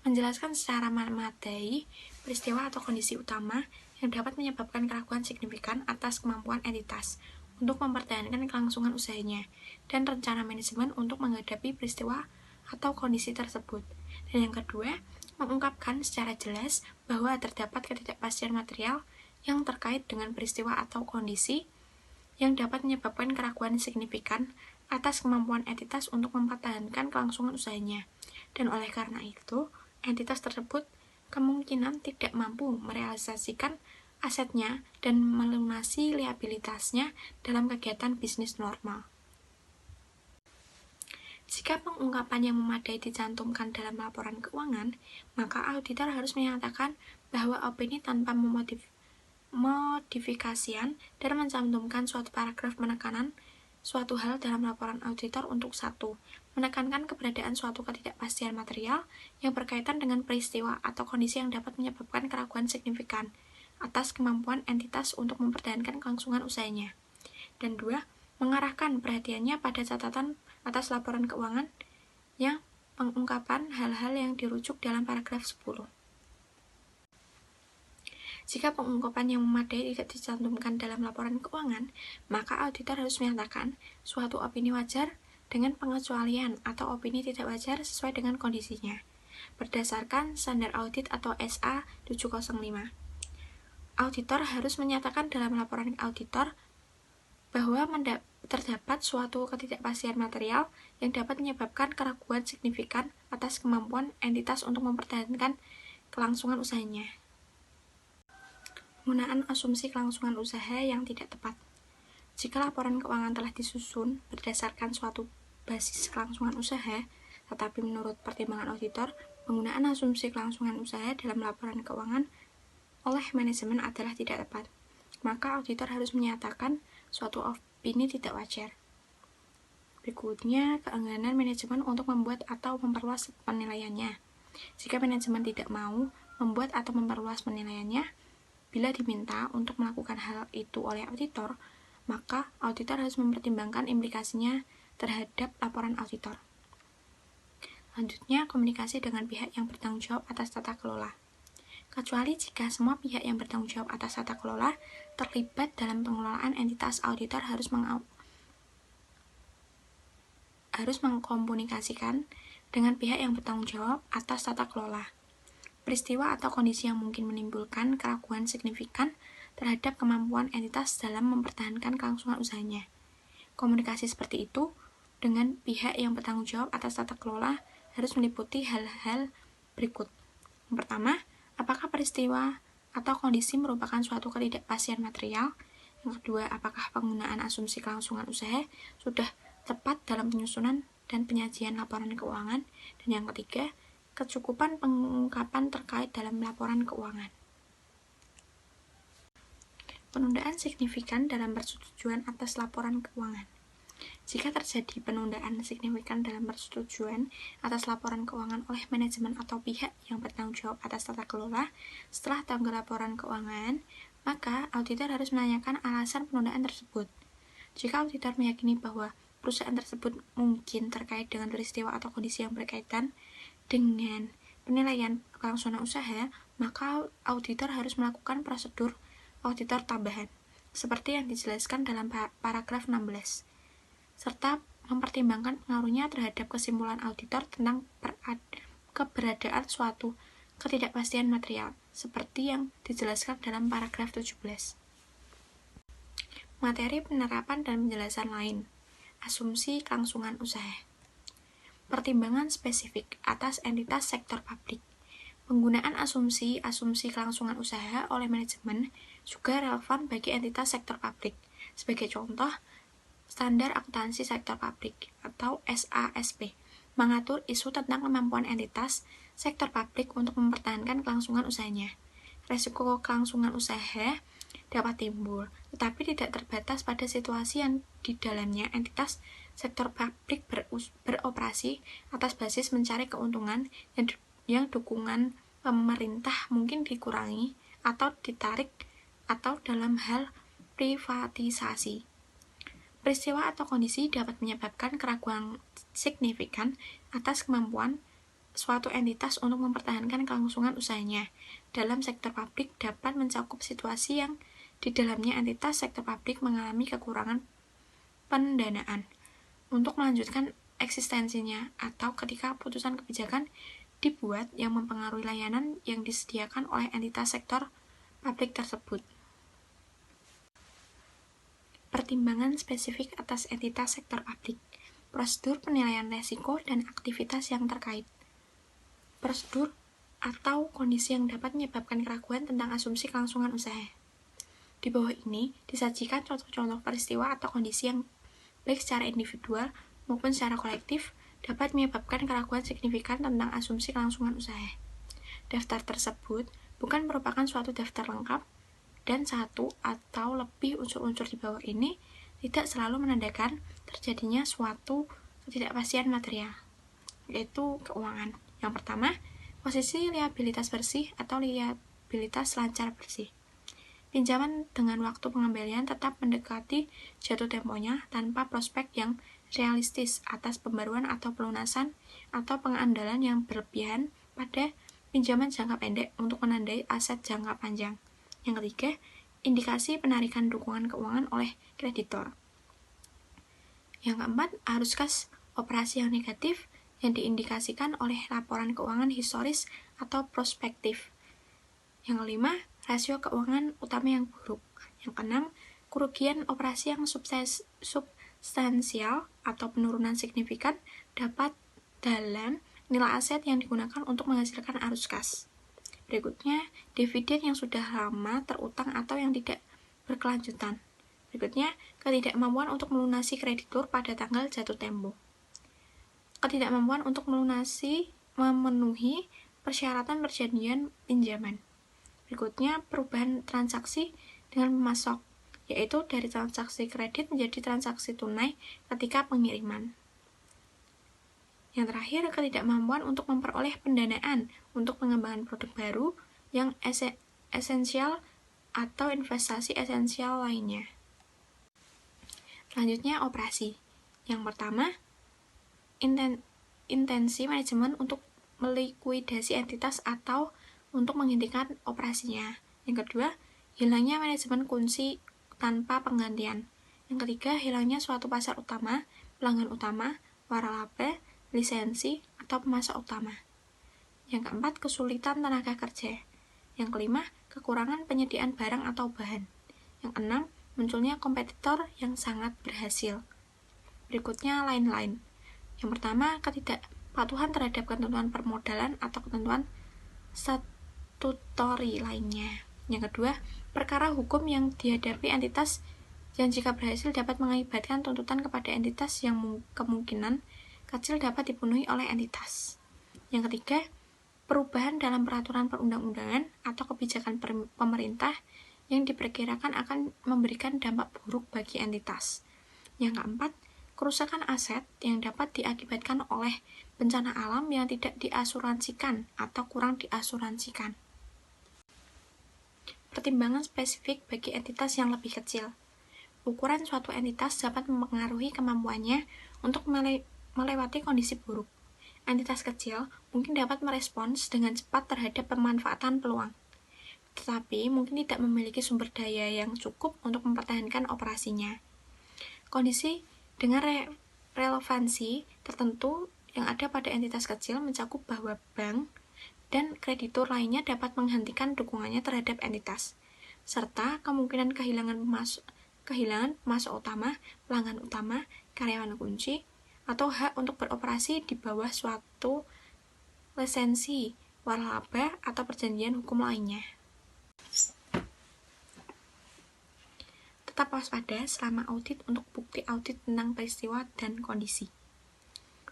Menjelaskan secara memadai peristiwa atau kondisi utama yang dapat menyebabkan keraguan signifikan atas kemampuan entitas untuk mempertahankan kelangsungan usahanya dan rencana manajemen untuk menghadapi peristiwa atau kondisi tersebut. Dan yang kedua, mengungkapkan secara jelas bahwa terdapat ketidakpastian material yang terkait dengan peristiwa atau kondisi yang dapat menyebabkan keraguan signifikan atas kemampuan entitas untuk mempertahankan kelangsungan usahanya. Dan oleh karena itu, entitas tersebut kemungkinan tidak mampu merealisasikan asetnya dan melunasi liabilitasnya dalam kegiatan bisnis normal. Jika pengungkapan yang memadai dicantumkan dalam laporan keuangan, maka auditor harus menyatakan bahwa opini tanpa modifikasian dan mencantumkan suatu paragraf menekanan suatu hal dalam laporan auditor untuk satu, menekankan keberadaan suatu ketidakpastian material yang berkaitan dengan peristiwa atau kondisi yang dapat menyebabkan keraguan signifikan atas kemampuan entitas untuk mempertahankan kelangsungan usahanya. Dan dua, mengarahkan perhatiannya pada catatan atas laporan keuangan yang pengungkapan hal-hal yang dirujuk dalam paragraf 10. Jika pengungkapan yang memadai tidak dicantumkan dalam laporan keuangan, maka auditor harus menyatakan suatu opini wajar dengan pengecualian atau opini tidak wajar sesuai dengan kondisinya, berdasarkan standar audit atau SA 705. Auditor harus menyatakan dalam laporan auditor bahwa terdapat suatu ketidakpastian material yang dapat menyebabkan keraguan signifikan atas kemampuan entitas untuk mempertahankan kelangsungan usahanya. Penggunaan asumsi kelangsungan usaha yang tidak tepat. Jika laporan keuangan telah disusun berdasarkan suatu basis kelangsungan usaha, tetapi menurut pertimbangan auditor, penggunaan asumsi kelangsungan usaha dalam laporan keuangan oleh manajemen adalah tidak tepat, maka auditor harus menyatakan suatu opini tidak wajar. Berikutnya, keengganan manajemen untuk membuat atau memperluas penilaiannya. Jika manajemen tidak mau membuat atau memperluas penilaiannya, bila diminta untuk melakukan hal itu oleh auditor, maka auditor harus mempertimbangkan implikasinya terhadap laporan auditor. Selanjutnya, komunikasi dengan pihak yang bertanggung jawab atas tata kelola. Kecuali jika semua pihak yang bertanggung jawab atas tata kelola terlibat dalam pengelolaan entitas, auditor harus mengkomunikasikan dengan pihak yang bertanggung jawab atas tata kelola peristiwa atau kondisi yang mungkin menimbulkan keraguan signifikan terhadap kemampuan entitas dalam mempertahankan kelangsungan usahanya. Komunikasi seperti itu dengan pihak yang bertanggung jawab atas tata kelola harus meliputi hal-hal berikut. Yang pertama, apakah peristiwa atau kondisi merupakan suatu ketidakpastian material? Yang kedua, apakah penggunaan asumsi kelangsungan usaha sudah tepat dalam penyusunan dan penyajian laporan keuangan? Dan yang ketiga, kecukupan pengungkapan terkait dalam laporan keuangan. Penundaan signifikan dalam persetujuan atas laporan keuangan. Jika terjadi penundaan signifikan dalam persetujuan atas laporan keuangan oleh manajemen atau pihak yang bertanggung jawab atas tata kelola setelah tanggal laporan keuangan, maka auditor harus menanyakan alasan penundaan tersebut. Jika auditor meyakini bahwa perusahaan tersebut mungkin terkait dengan peristiwa atau kondisi yang berkaitan dengan penilaian kelangsungan usaha, maka auditor harus melakukan prosedur auditor tambahan, seperti yang dijelaskan dalam paragraf 16, serta mempertimbangkan pengaruhnya terhadap kesimpulan auditor tentang keberadaan suatu ketidakpastian material, seperti yang dijelaskan dalam paragraf 17. Materi penerapan dan penjelasan lain. Asumsi kelangsungan usaha. Pertimbangan spesifik atas entitas sektor publik. Penggunaan asumsi kelangsungan usaha oleh manajemen juga relevan bagi entitas sektor publik. Sebagai contoh, standar akuntansi sektor publik atau SASP mengatur isu tentang kemampuan entitas sektor publik untuk mempertahankan kelangsungan usahanya. Resiko kelangsungan usaha dapat timbul, tetapi tidak terbatas pada situasi yang di dalamnya entitas sektor publik beroperasi atas basis mencari keuntungan yang dukungan pemerintah mungkin dikurangi atau ditarik atau dalam hal privatisasi. Peristiwa atau kondisi dapat menyebabkan keraguan signifikan atas kemampuan suatu entitas untuk mempertahankan kelangsungan usahanya. Dalam sektor publik dapat mencakup situasi yang di dalamnya entitas sektor publik mengalami kekurangan pendanaan untuk melanjutkan eksistensinya, atau ketika putusan kebijakan dibuat yang mempengaruhi layanan yang disediakan oleh entitas sektor publik tersebut. Pertimbangan spesifik atas entitas sektor publik. Prosedur penilaian risiko dan aktivitas yang terkait. Prosedur atau kondisi yang dapat menyebabkan keraguan tentang asumsi kelangsungan usaha. Di bawah ini disajikan contoh-contoh peristiwa atau kondisi yang baik secara individual maupun secara kolektif dapat menyebabkan keraguan signifikan tentang asumsi kelangsungan usaha. Daftar tersebut bukan merupakan suatu daftar lengkap, dan satu atau lebih unsur-unsur di bawah ini tidak selalu menandakan terjadinya suatu ketidakpastian material, yaitu keuangan. Yang pertama, posisi liabilitas bersih atau liabilitas lancar bersih. Pinjaman dengan waktu pengembalian tetap mendekati jatuh temponya tanpa prospek yang realistis atas pembaruan atau pelunasan atau pengandalan yang berlebihan pada pinjaman jangka pendek untuk menandai aset jangka panjang. Yang ketiga, indikasi penarikan dukungan keuangan oleh kreditor. Yang keempat, arus kas operasi yang negatif yang diindikasikan oleh laporan keuangan historis atau prospektif. Yang kelima, rasio keuangan utama yang buruk. Yang keenam, kerugian operasi yang substansial atau penurunan signifikan dapat dalam nilai aset yang digunakan untuk menghasilkan arus kas. Berikutnya, dividen yang sudah lama terutang atau yang tidak berkelanjutan. Berikutnya, ketidakmampuan untuk melunasi kreditur pada tanggal jatuh tempo. Ketidakmampuan untuk memenuhi persyaratan perjanjian pinjaman. Berikutnya, perubahan transaksi dengan pemasok, yaitu dari transaksi kredit menjadi transaksi tunai ketika pengiriman. Yang terakhir, ketidakmampuan untuk memperoleh pendanaan untuk pengembangan produk baru yang esensial atau investasi esensial lainnya. Selanjutnya, operasi. Yang pertama, intensi manajemen untuk melikuidasi entitas atau untuk menghentikan operasinya. Yang kedua, hilangnya manajemen kunci tanpa penggantian. Yang ketiga, hilangnya suatu pasar utama, pelanggan utama, waralaba, lisensi, atau pemasok utama. Yang keempat, kesulitan tenaga kerja. Yang kelima, kekurangan penyediaan barang atau bahan. Yang keenam, munculnya kompetitor yang sangat berhasil. Berikutnya, lain-lain. Yang pertama, ketidakpatuhan terhadap ketentuan permodalan atau ketentuan statutory lainnya. Yang kedua, perkara hukum yang dihadapi entitas yang jika berhasil dapat mengakibatkan tuntutan kepada entitas yang kemungkinan kecil dapat dipenuhi oleh entitas. Yang ketiga, perubahan dalam peraturan perundang-undangan atau kebijakan pemerintah yang diperkirakan akan memberikan dampak buruk bagi entitas. Yang keempat, kerusakan aset yang dapat diakibatkan oleh bencana alam yang tidak diasuransikan atau kurang diasuransikan. Pertimbangan spesifik bagi entitas yang lebih kecil. Ukuran suatu entitas dapat mempengaruhi kemampuannya untuk melewati kondisi buruk. Entitas kecil mungkin dapat merespons dengan cepat terhadap pemanfaatan peluang, tetapi mungkin tidak memiliki sumber daya yang cukup untuk mempertahankan operasinya. Kondisi dengan relevansi tertentu yang ada pada entitas kecil mencakup bahwa bank dan kreditur lainnya dapat menghentikan dukungannya terhadap entitas, serta kemungkinan kehilangan pemasok utama, pelanggan utama, karyawan kunci, atau hak untuk beroperasi di bawah suatu lisensi, waralaba, atau perjanjian hukum lainnya. Tetap waspada selama audit untuk bukti audit tentang peristiwa dan kondisi.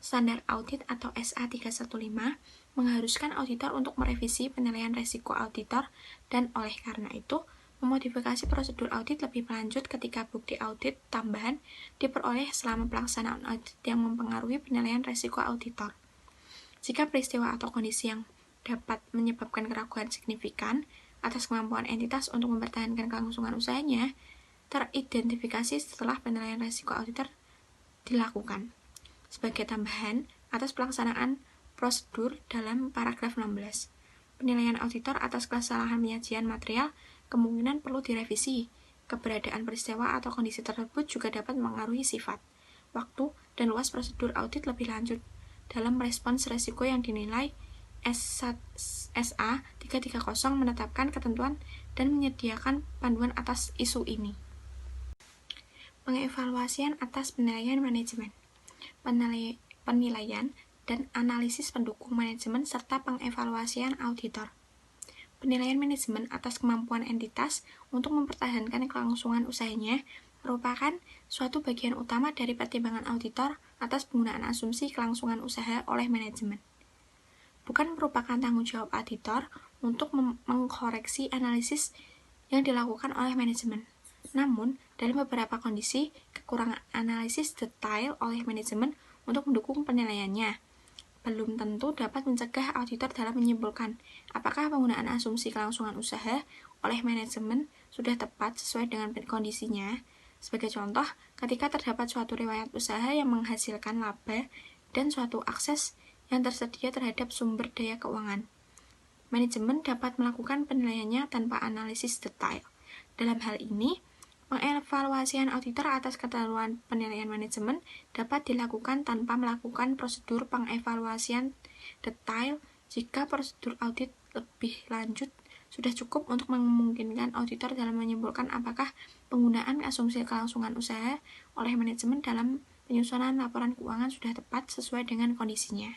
Standar audit atau SA 315 mengharuskan auditor untuk merevisi penilaian risiko auditor dan oleh karena itu, memodifikasi prosedur audit lebih lanjut ketika bukti audit tambahan diperoleh selama pelaksanaan audit yang mempengaruhi penilaian risiko auditor. Jika peristiwa atau kondisi yang dapat menyebabkan keraguan signifikan atas kemampuan entitas untuk mempertahankan kelangsungan usahanya, teridentifikasi setelah penilaian risiko auditor dilakukan. Sebagai tambahan atas pelaksanaan prosedur dalam paragraf 16, penilaian auditor atas kesalahan penyajian material kemungkinan perlu direvisi. Keberadaan peristiwa atau kondisi tersebut juga dapat mengaruhi sifat, waktu, dan luas prosedur audit lebih lanjut dalam respons risiko yang dinilai. SA 330 menetapkan ketentuan dan menyediakan panduan atas isu ini. Pengevaluasian atas penilaian manajemen, penilaian dan analisis pendukung manajemen serta pengevaluasian auditor. Penilaian manajemen atas kemampuan entitas untuk mempertahankan kelangsungan usahanya merupakan suatu bagian utama dari pertimbangan auditor atas penggunaan asumsi kelangsungan usaha oleh manajemen. Bukan merupakan tanggung jawab auditor untuk mengkoreksi analisis yang dilakukan oleh manajemen. Namun, dalam beberapa kondisi, kekurangan analisis detail oleh manajemen untuk mendukung penilaiannya belum tentu dapat mencegah auditor dalam menyimpulkan apakah penggunaan asumsi kelangsungan usaha oleh manajemen sudah tepat sesuai dengan kondisinya. Sebagai contoh, ketika terdapat suatu riwayat usaha yang menghasilkan laba dan suatu akses yang tersedia terhadap sumber daya keuangan, manajemen dapat melakukan penilaiannya tanpa analisis detail. Dalam hal ini, pengevaluasian auditor atas ketentuan penilaian manajemen dapat dilakukan tanpa melakukan prosedur pengevaluasian detail jika prosedur audit lebih lanjut sudah cukup untuk memungkinkan auditor dalam menyimpulkan apakah penggunaan asumsi kelangsungan usaha oleh manajemen dalam penyusunan laporan keuangan sudah tepat sesuai dengan kondisinya.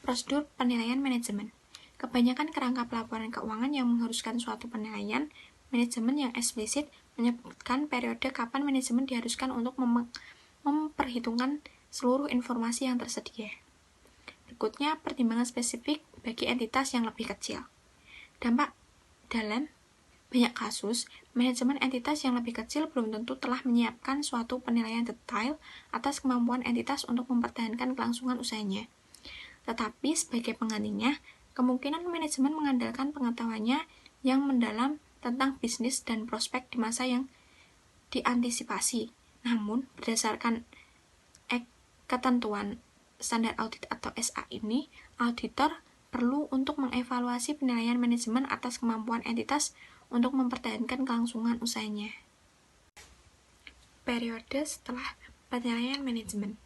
Prosedur penilaian manajemen. Kebanyakan kerangka pelaporan keuangan yang mengharuskan suatu penilaian manajemen yang eksplisit menyebutkan periode kapan manajemen diharuskan untuk memperhitungkan seluruh informasi yang tersedia. Berikutnya, pertimbangan spesifik bagi entitas yang lebih kecil. Dampak dalam banyak kasus, manajemen entitas yang lebih kecil belum tentu telah menyiapkan suatu penilaian detail atas kemampuan entitas untuk mempertahankan kelangsungan usahanya. Tetapi sebagai penggantinya, kemungkinan manajemen mengandalkan pengetahuannya yang mendalam tentang bisnis dan prospek di masa yang diantisipasi. Namun, berdasarkan ketentuan standar audit atau SA ini, auditor perlu untuk mengevaluasi penilaian manajemen atas kemampuan entitas untuk mempertahankan kelangsungan usahanya. Periode setelah penilaian manajemen.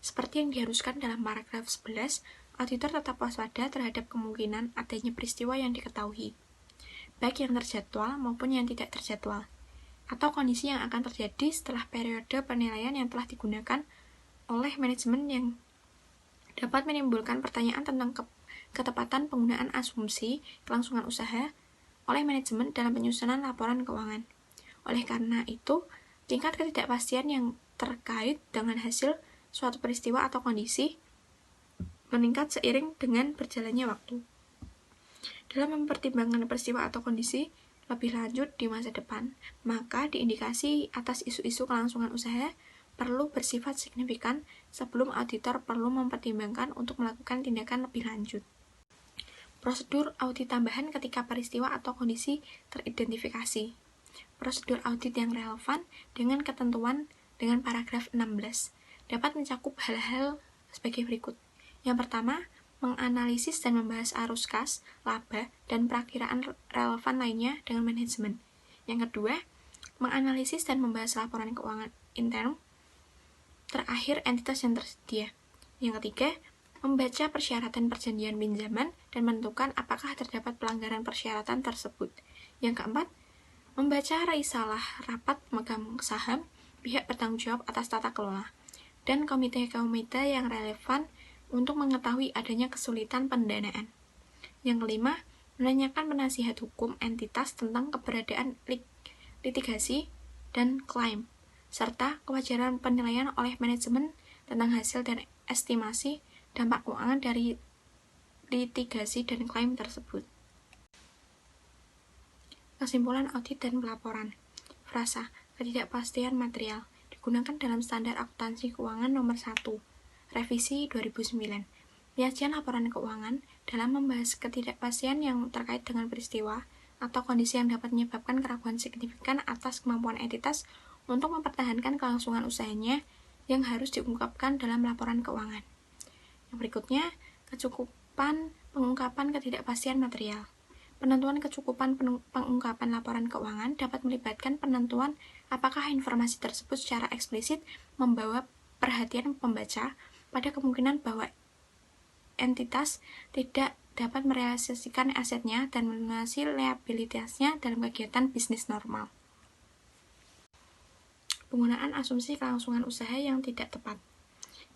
Seperti yang diharuskan dalam paragraf 11, auditor tetap waspada terhadap kemungkinan adanya peristiwa yang diketahui, baik yang terjadwal maupun yang tidak terjadwal, atau kondisi yang akan terjadi setelah periode penilaian yang telah digunakan oleh manajemen yang dapat menimbulkan pertanyaan tentang ketepatan penggunaan asumsi kelangsungan usaha oleh manajemen dalam penyusunan laporan keuangan. Oleh karena itu, tingkat ketidakpastian yang terkait dengan hasil suatu peristiwa atau kondisi meningkat seiring dengan berjalannya waktu. Dalam mempertimbangkan peristiwa atau kondisi lebih lanjut di masa depan, maka diindikasi atas isu-isu kelangsungan usaha perlu bersifat signifikan sebelum auditor perlu mempertimbangkan untuk melakukan tindakan lebih lanjut. Prosedur audit tambahan ketika peristiwa atau kondisi teridentifikasi. Prosedur audit yang relevan dengan ketentuan dengan paragraf 16 dapat mencakup hal-hal sebagai berikut. Yang pertama, menganalisis dan membahas arus kas, laba, dan perakiraan relevan lainnya dengan manajemen. Yang kedua, menganalisis dan membahas laporan keuangan intern. Terakhir, entitas yang tersedia. Yang ketiga, membaca persyaratan perjanjian pinjaman dan menentukan apakah terdapat pelanggaran persyaratan tersebut. Yang keempat, membaca risalah rapat pemegang saham, pihak bertanggung jawab atas tata kelola, dan komite-komite yang relevan untuk mengetahui adanya kesulitan pendanaan. Yang kelima, menanyakan penasihat hukum entitas tentang keberadaan litigasi dan klaim, serta kewajaran penilaian oleh manajemen tentang hasil dan estimasi dampak keuangan dari litigasi dan klaim tersebut. Kesimpulan audit dan pelaporan. Frasa ketidakpastian material digunakan dalam Standar Akuntansi Keuangan Nomor 1, Revisi 2009. Penyajian laporan keuangan dalam membahas ketidakpastian yang terkait dengan peristiwa atau kondisi yang dapat menyebabkan keraguan signifikan atas kemampuan entitas untuk mempertahankan kelangsungan usahanya yang harus diungkapkan dalam laporan keuangan. Yang berikutnya, kecukupan pengungkapan ketidakpastian material. Penentuan kecukupan pengungkapan laporan keuangan dapat melibatkan penentuan apakah informasi tersebut secara eksplisit membawa perhatian pembaca pada kemungkinan bahwa entitas tidak dapat merealisasikan asetnya dan melunasi liabilitasnya dalam kegiatan bisnis normal. Penggunaan asumsi kelangsungan usaha yang tidak tepat.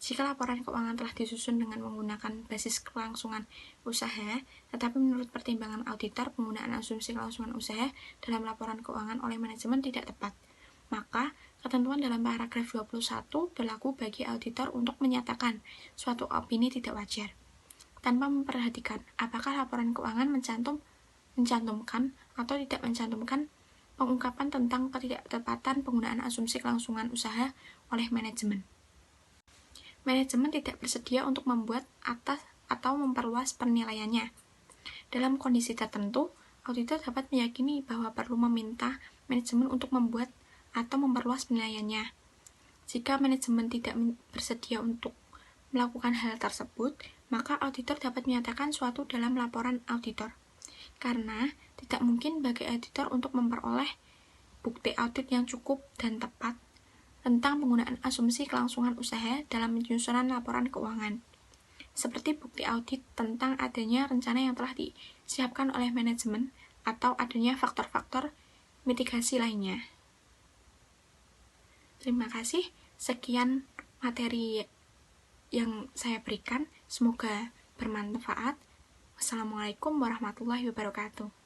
Jika laporan keuangan telah disusun dengan menggunakan basis kelangsungan usaha, tetapi menurut pertimbangan auditor penggunaan asumsi kelangsungan usaha dalam laporan keuangan oleh manajemen tidak tepat, maka ketentuan dalam paragraf 21 berlaku bagi auditor untuk menyatakan suatu opini tidak wajar, tanpa memperhatikan apakah laporan keuangan mencantumkan atau tidak mencantumkan pengungkapan tentang ketidaktepatan penggunaan asumsi kelangsungan usaha oleh manajemen. Manajemen tidak bersedia untuk membuat atau memperluas penilaiannya. Dalam kondisi tertentu, auditor dapat meyakini bahwa perlu meminta manajemen untuk membuat atau memperluas penilaiannya. Jika manajemen tidak bersedia untuk melakukan hal tersebut, maka auditor dapat menyatakan suatu dalam laporan auditor. Karena tidak mungkin bagi auditor untuk memperoleh bukti audit yang cukup dan tepat tentang penggunaan asumsi kelangsungan usaha dalam penyusunan laporan keuangan, seperti bukti audit tentang adanya rencana yang telah disiapkan oleh manajemen atau adanya faktor-faktor mitigasi lainnya. Terima kasih, sekian materi yang saya berikan, semoga bermanfaat. Wassalamualaikum warahmatullahi wabarakatuh.